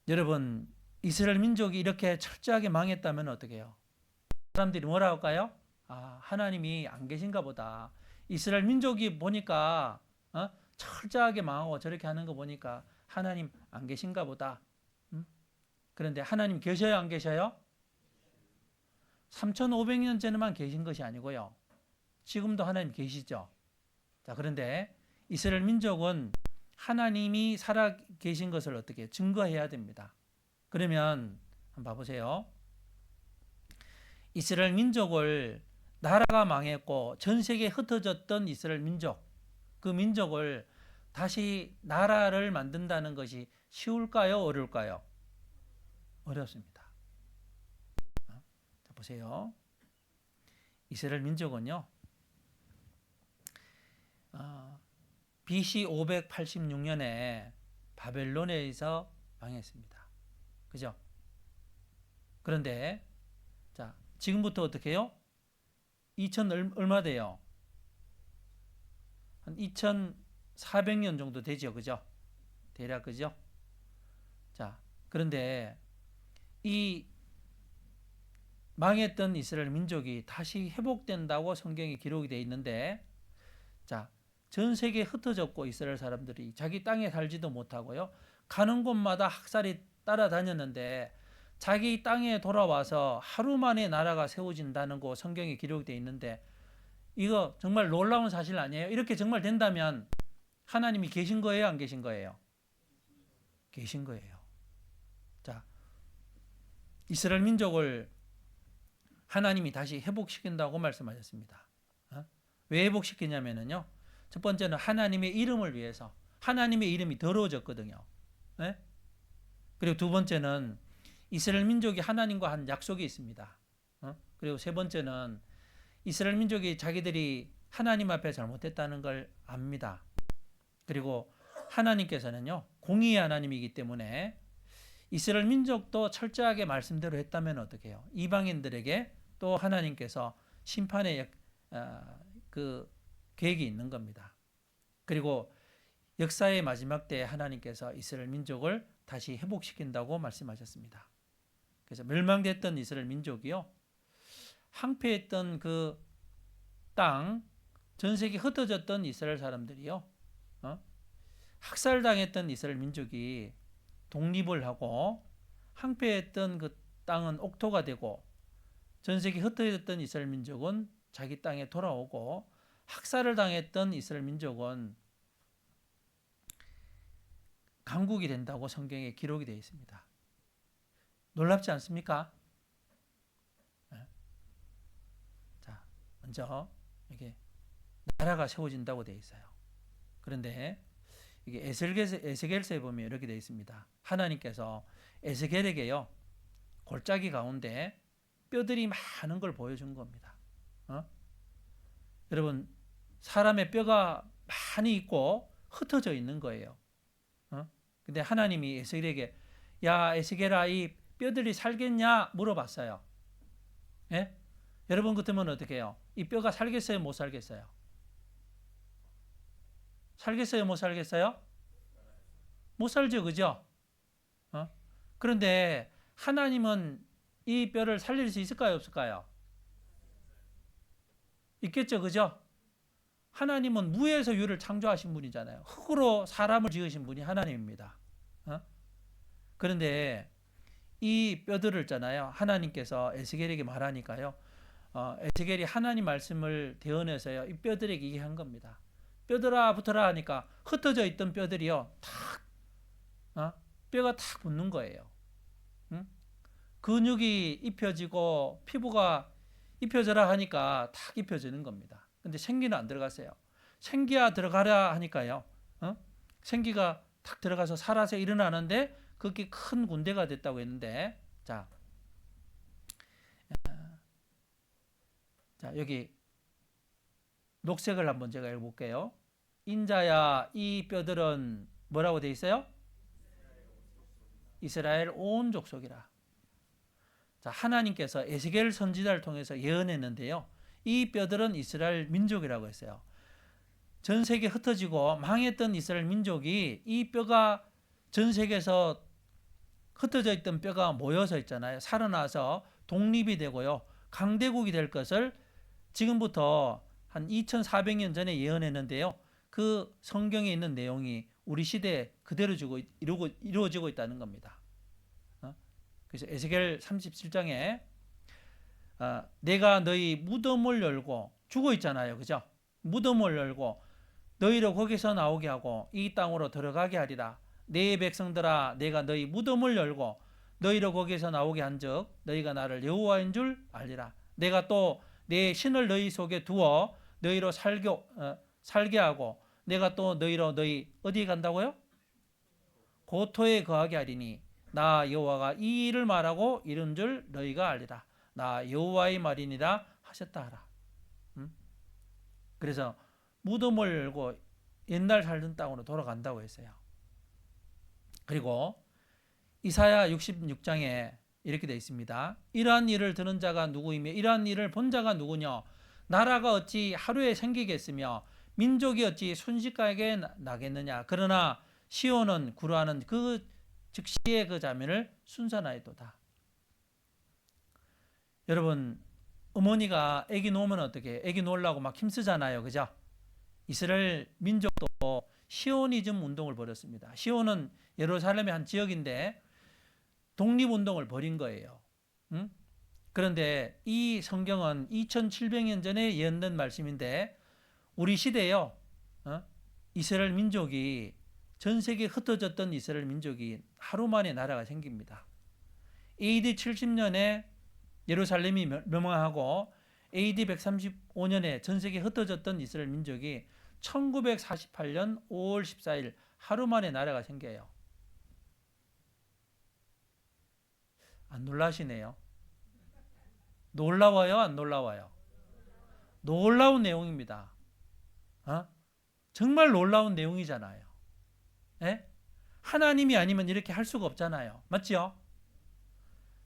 여러분 이스라엘 민족이 이렇게 철저하게 망했다면 어떻게 해요? 사람들이 뭐라 할까요? 아, 하나님이 안 계신가 보다. 이스라엘 민족이 보니까 철저하게 망하고 저렇게 하는 거 보니까 하나님 안 계신가 보다. 그런데 하나님 계셔요, 안 계셔요? 3,500년째만 계신 것이 아니고요. 지금도 하나님 계시죠. 자, 그런데 이스라엘 민족은 하나님이 살아 계신 것을 어떻게 증거해야 됩니다. 그러면 한번 봐보세요. 이스라엘 민족을 나라가 망했고 전 세계에 흩어졌던 이스라엘 민족, 그 민족을 다시 나라를 만든다는 것이 쉬울까요? 어려울까요? 어렵습니다. 자, 보세요. 이스라엘 민족은요. BC 586년에 바벨론에 의해서 망했습니다. 그죠? 그런데 자, 지금부터 어떻게 해요? 2000 얼마 돼요? 한 2400년 정도 되죠. 그죠? 대략 그죠? 자, 그런데 이 망했던 이스라엘 민족이 다시 회복된다고 성경에 기록이 되어 있는데 자, 전 세계에 흩어졌고 이스라엘 사람들이 자기 땅에 살지도 못하고요. 가는 곳마다 학살이 따라다녔는데 자기 땅에 돌아와서 하루 만에 나라가 세워진다는 거 성경에 기록이 되어 있는데 이거 정말 놀라운 사실 아니에요? 이렇게 정말 된다면 하나님이 계신 거예요? 안 계신 거예요? 계신 거예요. 자, 이스라엘 민족을 하나님이 다시 회복시킨다고 말씀하셨습니다. 왜 회복시키냐면요. 첫 번째는 하나님의 이름을 위해서. 하나님의 이름이 더러워졌거든요. 네? 그리고 두 번째는 이스라엘 민족이 하나님과 한 약속이 있습니다. 그리고 세 번째는 이스라엘 민족이 자기들이 하나님 앞에 잘못했다는 걸 압니다. 그리고 하나님께서는요, 공의의 하나님이기 때문에 이스라엘 민족도 철저하게 말씀대로 했다면 어떻게 해요? 이방인들에게 또 하나님께서 심판의 그 계획이 있는 겁니다. 그리고 역사의 마지막 때에 하나님께서 이스라엘 민족을 다시 회복시킨다고 말씀하셨습니다. 그래서 멸망됐던 이스라엘 민족이요, 항폐했던 그 땅, 전 세계 흩어졌던 이스라엘 사람들이요, 학살당했던 이스라엘 민족이 독립을 하고 항폐했던 그 땅은 옥토가 되고 전 세계 흩어졌던 이스라엘 민족은 자기 땅에 돌아오고 학살을 당했던 이스라엘 민족은 강국이 된다고 성경에 기록이 되어 있습니다. 놀랍지 않습니까? 네. 자, 먼저 이게 나라가 세워진다고 되어 있어요. 그런데 이게 에스겔서에 보면 이렇게 되어 있습니다. 하나님께서 에스겔에게요, 골짜기 가운데 뼈들이 많은 걸 보여준 겁니다. 여러분 사람의 뼈가 많이 있고 흩어져 있는 거예요. 근데 하나님이 에스겔에게 야 에스겔아 이 뼈들이 살겠냐 물어봤어요. 예? 여러분 같으면 어떻게 해요? 이 뼈가 살겠어요? 못 살겠어요? 살겠어요? 못 살겠어요? 못 살죠, 그죠? 그런데 하나님은 이 뼈를 살릴 수 있을까요, 없을까요? 있겠죠, 그죠? 하나님은 무에서 유를 창조하신 분이잖아요. 흙으로 사람을 지으신 분이 하나님입니다. 그런데 이 뼈들을 있잖아요. 하나님께서 에스겔에게 말하니까요. 에스겔이 하나님 말씀을 대언해서요. 이 뼈들에게 얘기한 겁니다. 뼈들아 붙어라 하니까 흩어져 있던 뼈들이요. 뼈가 탁 붙는 거예요. 근육이 입혀지고 피부가 입혀져라 하니까 탁 입혀지는 겁니다. 근데 생기는 안 들어갔어요. 생기야 들어가라 하니까요. 생기가 탁 들어가서 살아서 일어나는데 그게 큰 군대가 됐다고 했는데 자 여기 녹색을 한번 제가 읽어볼게요. 인자야 이 뼈들은 뭐라고 돼 있어요? 이스라엘 온 족속이라. 자, 하나님께서 에스겔 선지자를 통해서 예언했는데요. 이 뼈들은 이스라엘 민족이라고 했어요. 전 세계에 흩어지고 망했던 이스라엘 민족이 이 뼈가 전 세계에서 흩어져 있던 뼈가 모여서 있잖아요. 살아나서 독립이 되고요. 강대국이 될 것을 지금부터 한 2400년 전에 예언했는데요. 그 성경에 있는 내용이 우리 시대에 그대로 이루어지고 있다는 겁니다. 그래서 에스겔 37장에 내가 너희 무덤을 열고 죽어 있잖아요. 그죠? 무덤을 열고 너희를 거기서 나오게 하고 이 땅으로 들어가게 하리라. 내 백성들아 내가 너희 무덤을 열고 너희를 거기서 나오게 한즉 너희가 나를 여호와인 줄 알리라. 내가 또 내 신을 너희 속에 두어 너희로 살게 하고 내가 또 너희 어디에 간다고요? 고토에 거하게 하리니 나 여호와가 이 일을 말하고 이른 줄 너희가 알리라. 나 여호와의 말이니라 하셨다 하라. 그래서 무덤을 열고 옛날 살던 땅으로 돌아간다고 했어요. 그리고 이사야 66장에 이렇게 되어 있습니다. 이러한 일을 들은 자가 누구이며 이러한 일을 본 자가 누구냐? 나라가 어찌 하루에 생기겠으며 민족이 어찌 순식간에 나겠느냐? 그러나 시온은 구루하는 그 즉시의 그 자면을 순산하였도다. 여러분 어머니가 아기 놓으면 어떻게? 아기 놓으려고 막 힘쓰잖아요, 그죠? 이스라엘 민족도 시오니즘 운동을 벌였습니다. 시온은 예루살렘의 한 지역인데 독립운동을 벌인 거예요. 그런데 이 성경은 2700년 전에 예언된 말씀인데 우리 시대에요. 이스라엘 민족이 전 세계에 흩어졌던 이스라엘 민족이 하루 만에 나라가 생깁니다. AD 70년에 예루살렘이 멸망하고 AD 135년에 전 세계에 흩어졌던 이스라엘 민족이 1948년 5월 14일 하루 만에 나라가 생겨요. 안 놀라시네요. 놀라워요? 안 놀라워요? 놀라운 내용입니다. 정말 놀라운 내용이잖아요. 에? 하나님이 아니면 이렇게 할 수가 없잖아요. 맞죠?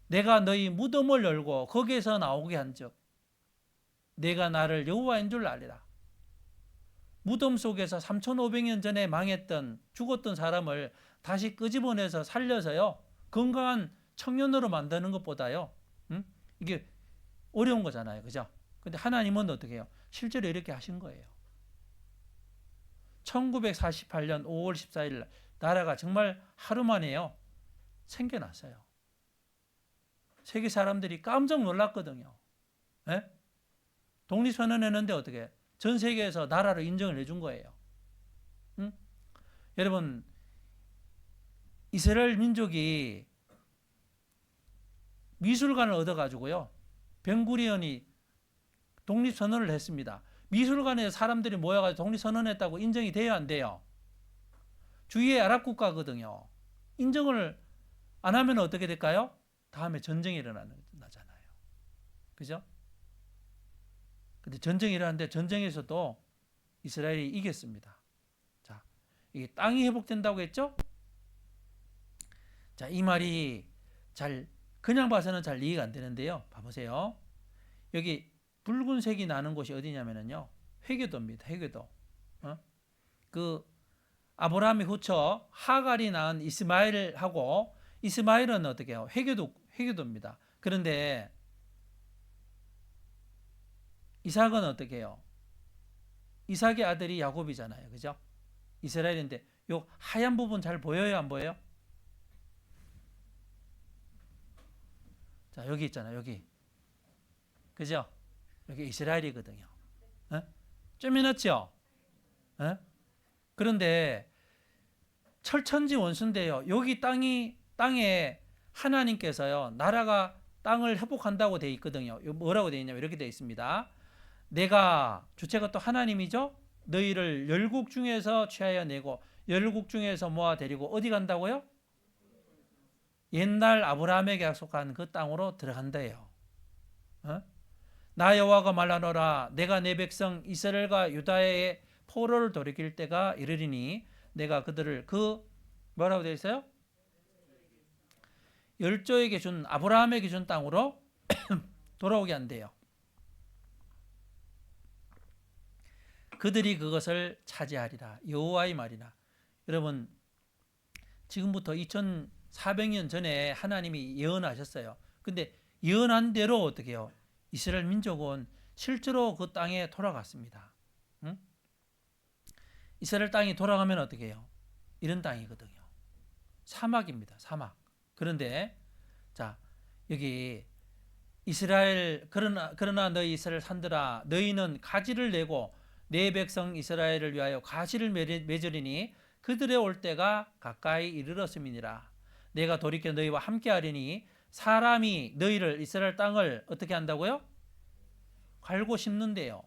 내가 너희 무덤을 열고 거기에서 나오게 한즉 내가 나를 여호와인 줄 알리라. 무덤 속에서 3500년 전에 망했던 죽었던 사람을 다시 끄집어내서 살려서요. 건강한 청년으로 만드는 것보다요. 이게 어려운 거잖아요. 그죠? 근데 하나님은 어떻게 해요? 실제로 이렇게 하신 거예요. 1948년 5월 14일 나라가 정말 하루 만에요. 생겨났어요. 세계 사람들이 깜짝 놀랐거든요. 에? 독립선언했는데 어떻게 해요? 전 세계에서 나라로 인정을 해준 거예요. 여러분 이스라엘 민족이 미술관을 얻어가지고요. 벤구리온이 독립선언을 했습니다. 미술관에 사람들이 모여가지고 독립선언했다고 인정이 돼야 안 돼요? 주위에 아랍 국가거든요. 인정을 안 하면 어떻게 될까요? 다음에 전쟁이 일어나잖아요. 그죠? 근데 전쟁이 일어났는데 전쟁에서도 이스라엘이 이겼습니다. 자, 이게 땅이 회복된다고 했죠? 자, 이 말이 잘 그냥 봐서는 잘 이해가 안 되는데요. 봐보세요. 여기 붉은색이 나는 곳이 어디냐면요. 회교도입니다. 회교도. 그 아브라함의 후처 하갈이 낳은 이스마엘하고 이스마엘은 어떻게 해요? 회교도입니다. 그런데 이삭은 어떻게 해요? 이삭의 아들이 야곱이잖아요. 그죠? 이스라엘인데 요 하얀 부분 잘 보여요? 안 보여요? 자, 여기 있잖아요. 여기. 그죠? 여기 이스라엘이거든요. 쪼매났죠? 그런데 철천지 원수인데요. 여기 땅에 하나님께서요. 나라가 땅을 회복한다고 돼 있거든요. 뭐라고 돼 있냐면 이렇게 돼 있습니다. 내가 주체가 또 하나님이죠. 너희를 열국 중에서 취하여 내고 열국 중에서 모아 데리고 어디 간다고요? 옛날 아브라함에게 약속한 그 땅으로 들어간대요. 나 여호와가 말하노라 내가 내 백성 이스라엘과 유다의 포로를 돌이킬 때가 이르리니 내가 그들을 그 뭐라고 되어 있어요? 열조에게 준 아브라함에게 준 땅으로 돌아오게 한대요. 그들이 그것을 차지하리라. 여호와의 말이라. 여러분 지금부터 2400년 전에 하나님이 예언하셨어요. 근데 예언한 대로 어떻게 해요? 이스라엘 민족은 실제로 그 땅에 돌아갔습니다. 이스라엘 땅이 돌아가면 어떻게 해요? 이런 땅이거든요. 사막입니다. 사막. 그런데 자 여기 이스라엘 그러나 너희 이스라엘 산들아 너희는 가지를 내고 내 백성 이스라엘을 위하여 가시를 맺으리니 그들의 올 때가 가까이 이르렀음이니라. 내가 돌이켜 너희와 함께하리니 사람이 너희를 이스라엘 땅을 어떻게 한다고요? 갈고 심는데요.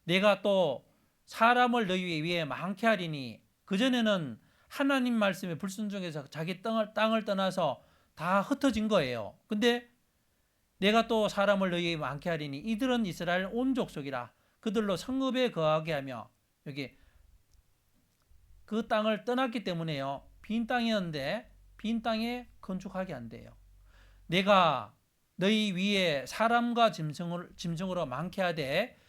내가 또 사람을 너희 위에 많게 하리니 그전에는 하나님 말씀에 불순종해서 자기 땅을 떠나서 다 흩어진 거예요. 근데 내가 또 사람을 너희 위에 많게 하리니 이들은 이스라엘 온 족속이라. 그들로 성읍에 거하게 하며 여기 그 땅을 떠났기 때문에요. 빈 땅이었는데 빈 땅에 건축하게 한대요. 내가 너희 위에 사람과 짐승으로 많게 하되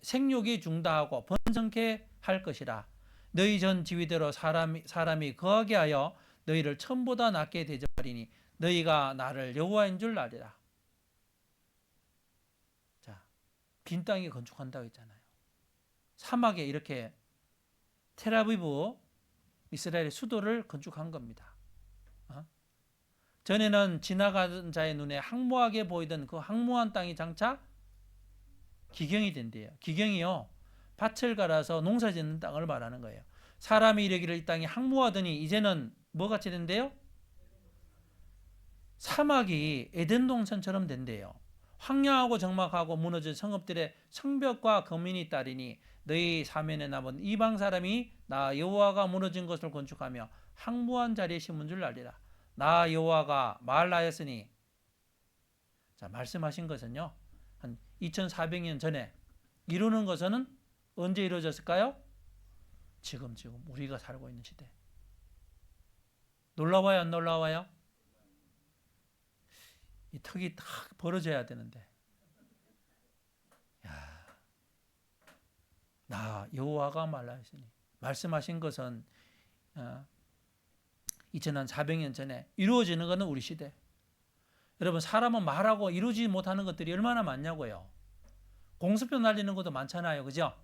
생육이 중다하고 번성케 할 것이라. 너희 전 지위대로 사람이 거하게 하여 너희를 처음보다 낫게 대접하리니 너희가 나를 여호와인 줄 알리라. 자, 빈 땅에 건축한다고 했잖아요. 사막에 이렇게 텔아비브 이스라엘의 수도를 건축한 겁니다. 전에는 지나가는 자의 눈에 황무하게 보이던 그 황무한 땅이 장차 기경이 된대요. 기경이요. 밭을 갈아서 농사 짓는 땅을 말하는 거예요. 사람이 이르기를 이 땅이 황무하더니 이제는 뭐같이 된대요? 사막이 에덴 동산처럼 된대요. 황량하고 적막하고 무너진 성읍들의 성벽과 거민이 따르니 너희 사면에 남은 이방 사람이 나 여호와가 무너진 것을 건축하며 황무한 자리에 심은 줄 알리라. 나 여호와가 말하였으니 자 말씀하신 것은요. 한 2400년 전에 이루는 것은 언제 이루어졌을까요? 지금 우리가 살고 있는 시대. 놀라워요 안 놀라워요? 이 턱이 딱 벌어져야 되는데 나 여호와가 말하였으니 말씀하신 것은 2400년 전에 이루어지는 것은 우리 시대. 여러분 사람은 말하고 이루지 못하는 것들이 얼마나 많냐고요. 공수표 날리는 것도 많잖아요. 그죠?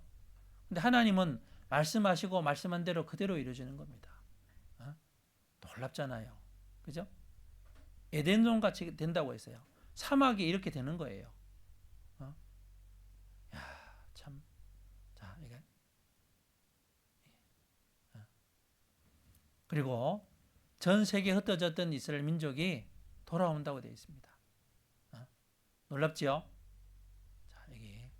근데 하나님은 말씀하시고 말씀한 대로 그대로 이루어지는 겁니다. 놀랍잖아요. 그죠? 에덴동 같이 된다고 했어요. 사막이 이렇게 되는 거예요. 참. 자, 이게. 그리고 전 세계에 흩어졌던 이스라엘 민족이 돌아온다고 되어 있습니다. 놀랍지요? 자, 이게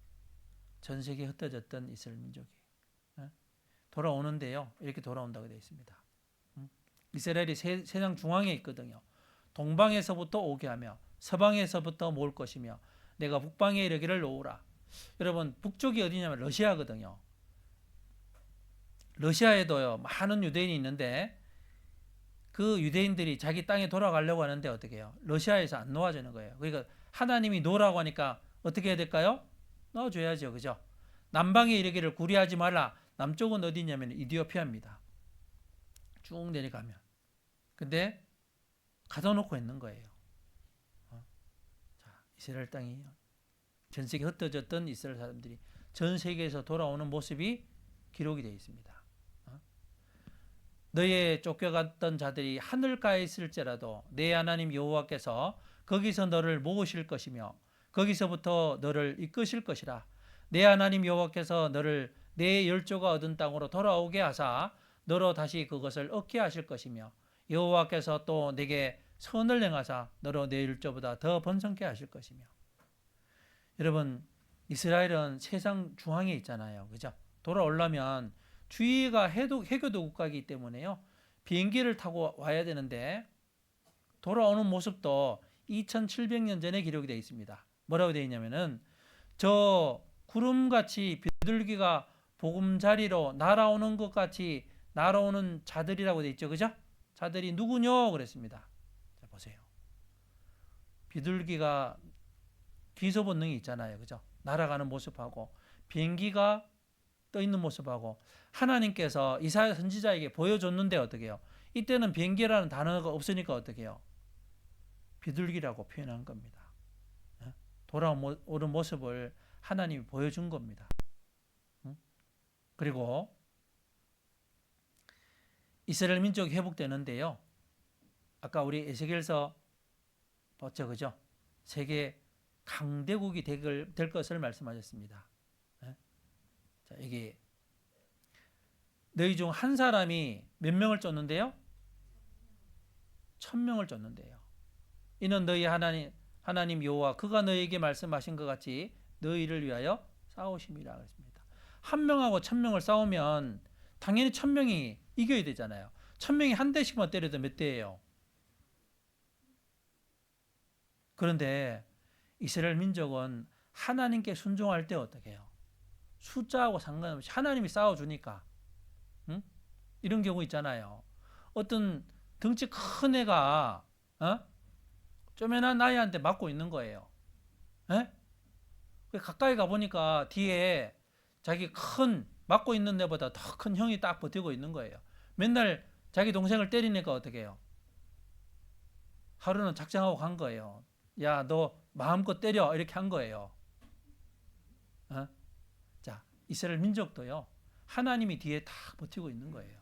전 세계에 흩어졌던 이스라엘 민족이 돌아오는데요. 이렇게 돌아온다고 되어 있습니다. 이스라엘이 세상 중앙에 있거든요. 동방에서부터 오게 하며 서방에서부터 모을 것이며 내가 북방에 이르기를 놓으라. 여러분 북쪽이 어디냐면 러시아거든요. 러시아에도요 많은 유대인이 있는데 그 유대인들이 자기 땅에 돌아가려고 하는데 어떻게 해요? 러시아에서 안 놓아주는 거예요. 그러니까 하나님이 놓으라고 하니까 어떻게 해야 될까요? 넣어줘야죠. 그죠? 남방에 이르기를 구리하지 말라. 남쪽은 어디냐면 이디오피아입니다. 쭉 내려가면. 근데 가둬놓고 있는 거예요. 자, 이스라엘 땅이 전 세계 흩어졌던 이스라엘 사람들이 전 세계에서 돌아오는 모습이 기록이 되어 있습니다. 너의 쫓겨갔던 자들이 하늘가에 있을지라도 내 하나님 여호와께서 거기서 너를 모으실 것이며 거기서부터 너를 이끄실 것이라. 내 하나님 여호와께서 너를 내 열조가 얻은 땅으로 돌아오게 하사 너로 다시 그것을 얻게 하실 것이며 여호와께서 또 내게 선을 행하사 너로 내 열조보다 더 번성케 하실 것이며. 여러분 이스라엘은 세상 중앙에 있잖아요. 그죠? 돌아오려면 주위가 해교도 국가이기 때문에요. 비행기를 타고 와야 되는데 돌아오는 모습도 2700년 전에 기록이 되어 있습니다. 뭐라고 되어 있냐면은 저 구름같이 비둘기가 보금자리로 날아오는 것 같이 날아오는 자들이라고 되어 있죠. 그죠? 자들이 누구뇨? 그랬습니다. 자, 보세요. 비둘기가 기소 본능이 있잖아요. 그죠? 날아가는 모습하고 비행기가 떠 있는 모습하고 하나님께서 이사야 선지자에게 보여줬는데 어떻게 해요? 이때는 비행기라는 단어가 없으니까 어떻게 해요? 비둘기라고 표현한 겁니다. 돌아오는 모습을 하나님이 보여준 겁니다. 그리고 이스라엘 민족이 회복되는데요. 아까 우리 에스겔서 봤죠, 그죠? 세계 강대국이 될 것을 말씀하셨습니다. 자, 이게 너희 중 한 사람이 몇 명을 쫓는데요? 1000명을 쫓는데요. 이는 너희 하나님 여호와 그가 너희에게 말씀하신 것 같이 너희를 위하여 싸우심이라 그랬습니다. 한 명하고 1000명을 싸우면 당연히 1000명이 이겨야 되잖아요. 1000명이 한 대씩만 때려도 몇 대예요? 그런데 이스라엘 민족은 하나님께 순종할 때 어떻게 해요? 숫자하고 상관없이 하나님이 싸워주니까. 이런 경우 있잖아요. 어떤 덩치 큰 애가 쪼매난 아이한테 맞고 있는 거예요. 가까이 가보니까 뒤에 자기 큰 맞고 있는 애보다 더 큰 형이 딱 버티고 있는 거예요. 맨날 자기 동생을 때리니까 어떻게 해요? 하루는 작정하고 간 거예요. 야, 너 마음껏 때려 이렇게 한 거예요. 자, 이스라엘 민족도요. 하나님이 뒤에 딱 버티고 있는 거예요.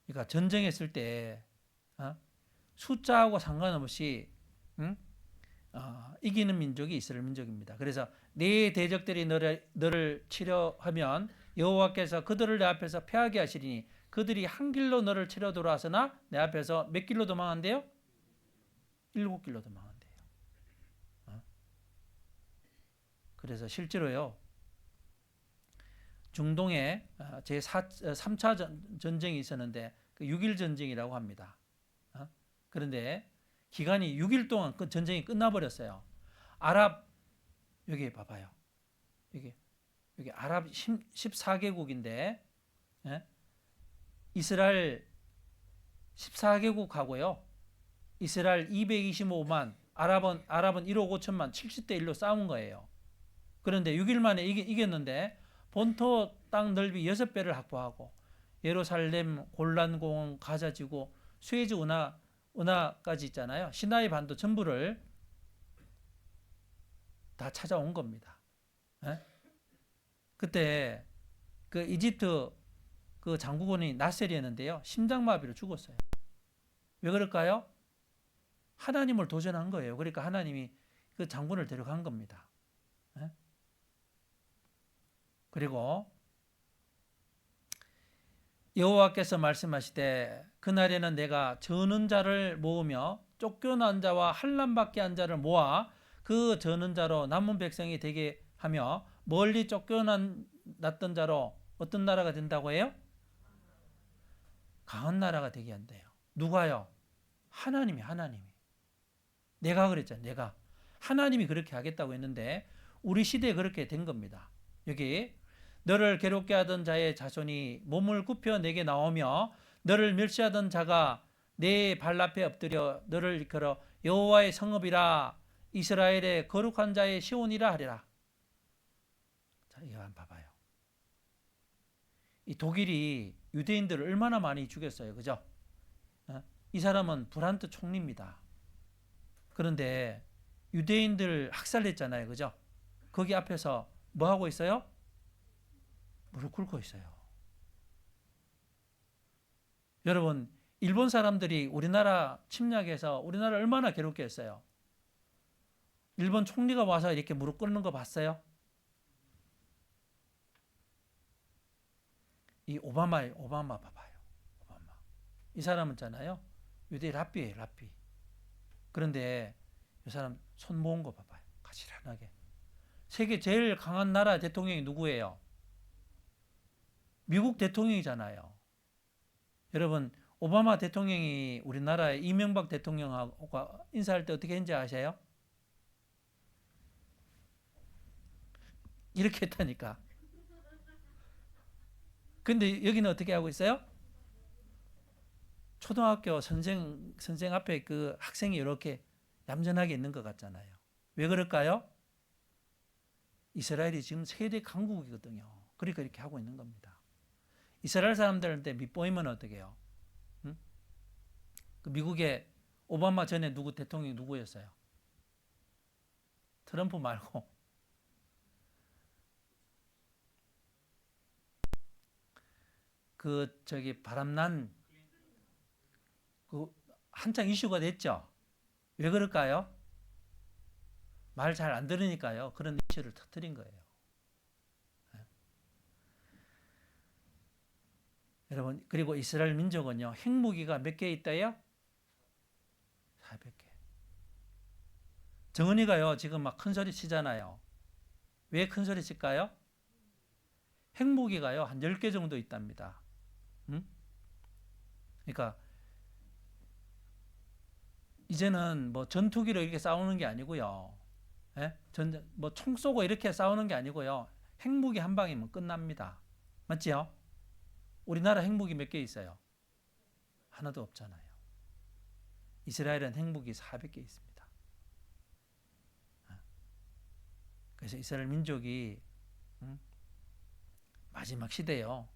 그러니까 전쟁했을 때 숫자하고 상관없이 이기는 민족이 이스라엘 민족입니다. 그래서 네 대적들이 너를 치려하면 여호와께서 그들을 내 앞에서 패하게 하시리니 그들이 한 길로 너를 치러 돌아서나 내 앞에서 몇 길로 도망한대요? 7길로 도망한대요. 그래서 실제로요. 중동에 제3차 전쟁이 있었는데 그 6일 전쟁이라고 합니다. 그런데 기간이 6일 동안 그 전쟁이 끝나버렸어요. 여기 봐봐요. 여기 아랍 14개국인데 이스라엘 14개국하고요. 이스라엘 225만, 아랍은 1억 5천만 70대 1로 싸운 거예요. 그런데 6일 만에 이겼는데 본토 땅 넓이 6배를 확보하고 예루살렘, 골란공원, 가자지구, 수에즈 운하까지 있잖아요. 시나이 반도 전부를 다 찾아온 겁니다. 그때 그 이집트 그 장국원이 나셀이었는데요. 심장마비로 죽었어요. 왜 그럴까요? 하나님을 도전한 거예요. 그러니까 하나님이 그 장군을 데려간 겁니다. 그리고 여호와께서 말씀하시되 그날에는 내가 저는 자를 모으며 쫓겨난 자와 환난받게 한 자를 모아 그 저는 자로 남은 백성이 되게 하며 멀리 쫓겨났던 자로 어떤 나라가 된다고 해요? 강한 나라가 되게 한대요. 누가요? 하나님이. 내가 그랬잖아요. 내가. 하나님이 그렇게 하겠다고 했는데 우리 시대에 그렇게 된 겁니다. 여기 너를 괴롭게 하던 자의 자손이 몸을 굽혀 내게 나오며 너를 멸시하던 자가 내 발 앞에 엎드려 너를 일컬어 여호와의 성읍이라 이스라엘의 거룩한 자의 시온이라 하리라. 자, 이거 한번 봐봐요. 이 독일이 유대인들을 얼마나 많이 죽였어요. 그죠? 이 사람은 브란트 총리입니다. 그런데 유대인들 학살했잖아요. 그죠? 거기 앞에서 뭐 하고 있어요? 무릎 꿇고 있어요. 여러분, 일본 사람들이 우리나라 침략해서 우리나라 얼마나 괴롭게 했어요? 일본 총리가 와서 이렇게 무릎 꿇는 거 봤어요? 이 오바마 봐봐요. 오바마. 이 사람은 있잖아요. 유대 랍비예요, 랍비. 그런데 이 사람 손 모은 거 봐봐요. 가지런하게. 세계 제일 강한 나라 대통령이 누구예요? 미국 대통령이잖아요. 여러분, 오바마 대통령이 우리나라의 이명박 대통령하고 인사할 때 어떻게 했는지 아세요? 이렇게 했다니까. 근데 여기는 어떻게 하고 있어요? 초등학교 선생 앞에 그 학생이 이렇게 얌전하게 있는 것 같잖아요. 왜 그럴까요? 이스라엘이 지금 세대 강국이거든요. 그러니까 이렇게 하고 있는 겁니다. 이스라엘 사람들한테 밑보이면 어떻게 해요? 응? 그 미국의 오바마 전에 대통령이 누구였어요? 트럼프 말고 바람난 한창 이슈가 됐죠. 왜 그럴까요? 말 잘 안 들으니까요. 그런 이슈를 터뜨린 거예요. 여러분, 그리고 이스라엘 민족은요, 핵무기가 몇 개 있다요? 400개. 정은이가요, 지금 막 큰 소리 치잖아요. 왜 큰 소리 칠까요? 핵무기가요, 한 10개 정도 있답니다. 응? 그러니까, 이제는 뭐 전투기로 이렇게 싸우는 게 아니고요. 예? 뭐 총 쏘고 이렇게 싸우는 게 아니고요. 핵무기 한 방이면 끝납니다. 맞지요? 우리나라 핵무기 몇 개 있어요? 하나도 없잖아요. 이스라엘은 핵무기 400개 있습니다. 그래서 이스라엘 민족이 마지막 시대요.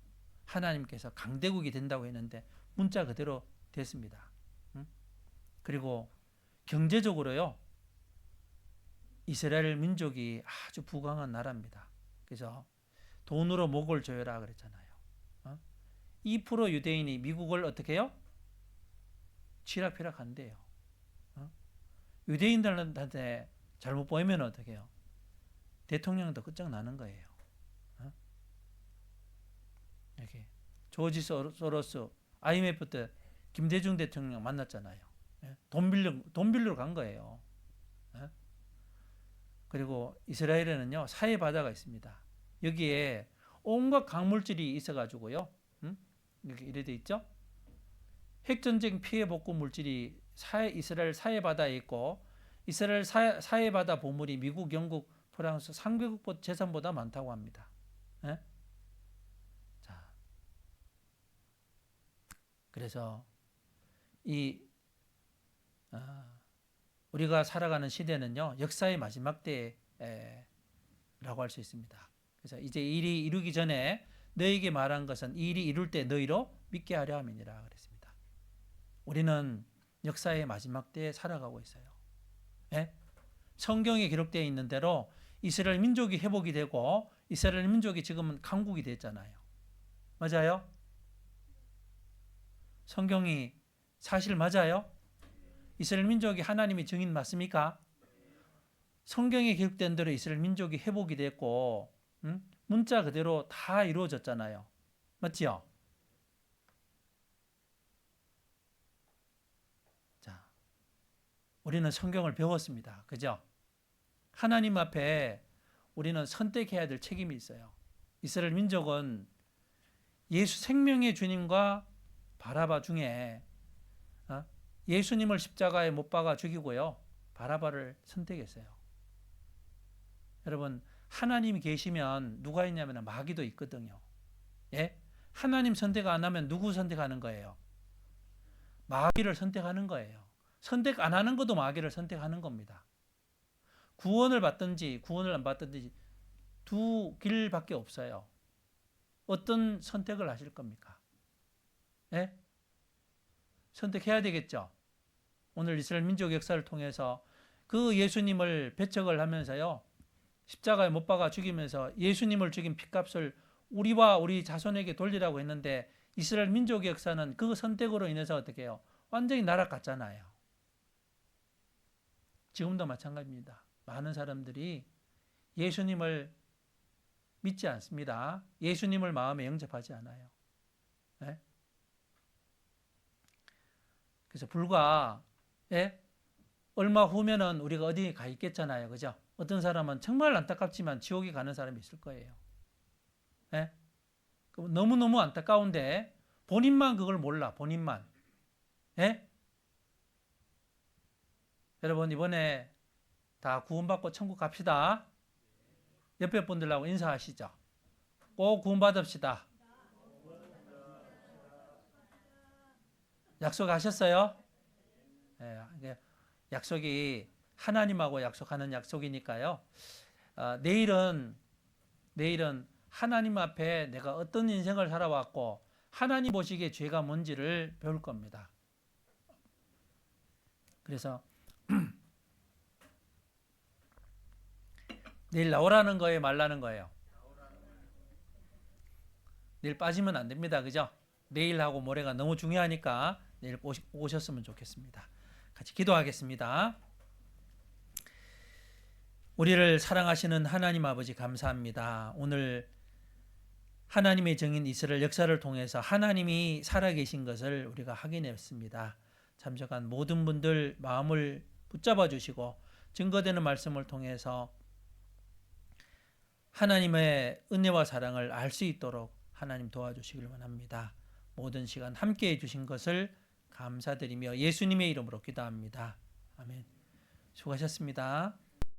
하나님께서 강대국이 된다고 했는데 문자 그대로 됐습니다. 그리고 경제적으로요. 이스라엘 민족이 아주 부강한 나라입니다. 그래서 돈으로 목을 조여라 그랬잖아요. 2% 유대인이 미국을 어떻게 해요? 쥐락펴락 한대요. 유대인들한테 잘못 보이면 어떻게 해요? 대통령도 끝장나는 거예요. 이렇게 조지 소로스 IMF 때 김대중 대통령 만났잖아요. 돈 빌려 간 거예요. 그리고 이스라엘에는요, 사해 바다가 있습니다. 여기에 온갖 강물질이 있어가지고요, 이렇게 이래 돼 있죠. 핵전쟁 피해 복구 물질이 이스라엘 사해 바다에 있고, 이스라엘 사해 바다 보물이 미국, 영국, 프랑스 3개국 재산보다 많다고 합니다. 자, 그래서 우리가 살아가는 시대는요, 역사의 마지막 때라고 할 수 있습니다. 그래서 이제 일이 이루기 전에 너에게 말한 것은 이 일이 이룰 때 너희로 믿게 하려 함이니라 그랬습니다. 우리는 역사의 마지막 때에 살아가고 있어요. 성경에 기록되어 있는 대로 이스라엘 민족이 회복이 되고 이스라엘 민족이 지금은 강국이 됐잖아요. 맞아요? 성경이 사실 맞아요? 이스라엘 민족이 하나님의 증인 맞습니까? 성경에 기록된 대로 이스라엘 민족이 회복이 됐고 문자 그대로 다 이루어졌잖아요. 맞지요? 자, 우리는 성경을 배웠습니다. 그죠? 하나님 앞에 우리는 선택해야 될 책임이 있어요. 이스라엘 민족은 예수 생명의 주님과 바라바 중에 예수님을 십자가에 못 박아 죽이고요. 바라바를 선택했어요. 여러분, 하나님이 계시면 누가 있냐면 마귀도 있거든요. 예? 하나님 선택 안 하면 누구 선택하는 거예요? 마귀를 선택하는 거예요. 선택 안 하는 것도 마귀를 선택하는 겁니다. 구원을 받든지 구원을 안 받든지 두 길밖에 없어요. 어떤 선택을 하실 겁니까? 예? 선택해야 되겠죠. 오늘 이스라엘 민족 역사를 통해서 그 예수님을 배척을 하면서요, 십자가에 못 박아 죽이면서 예수님을 죽인 핏값을 우리와 우리 자손에게 돌리라고 했는데 이스라엘 민족의 역사는 그 선택으로 인해서 어떻게 해요? 완전히 날아갔잖아요. 지금도 마찬가지입니다. 많은 사람들이 예수님을 믿지 않습니다. 예수님을 마음에 영접하지 않아요. 네? 그래서 불과 얼마 후면은 우리가 어디 가 있겠잖아요. 그죠? 어떤 사람은 정말 안타깝지만 지옥에 가는 사람이 있을 거예요. 예? 너무너무 안타까운데 본인만 그걸 몰라. 본인만. 예? 여러분 이번에 다 구원받고 천국 갑시다. 옆에 분들하고 인사하시죠. 꼭 구원받읍시다. 약속하셨어요? 예, 약속이 하나님하고 약속하는 약속이니까요. 내일은 하나님 앞에 내가 어떤 인생을 살아왔고 하나님 보시기에 죄가 뭔지를 배울 겁니다. 그래서 내일 나오라는 거예요, 말라는 거예요? 내일 빠지면 안 됩니다. 그죠? 내일하고 모레가 너무 중요하니까 내일 오셨으면 좋겠습니다. 같이 기도하겠습니다. 우리를 사랑하시는 하나님 아버지 감사합니다. 오늘 하나님의 정인 이스라엘 역사를 통해서 하나님이 살아계신 것을 우리가 확인했습니다. 참석한 모든 분들 마음을 붙잡아 주시고 증거되는 말씀을 통해서 하나님의 은혜와 사랑을 알 수 있도록 하나님 도와주시길 원합니다. 모든 시간 함께해 주신 것을 감사드리며 예수님의 이름으로 기도합니다. 아멘. 수고하셨습니다.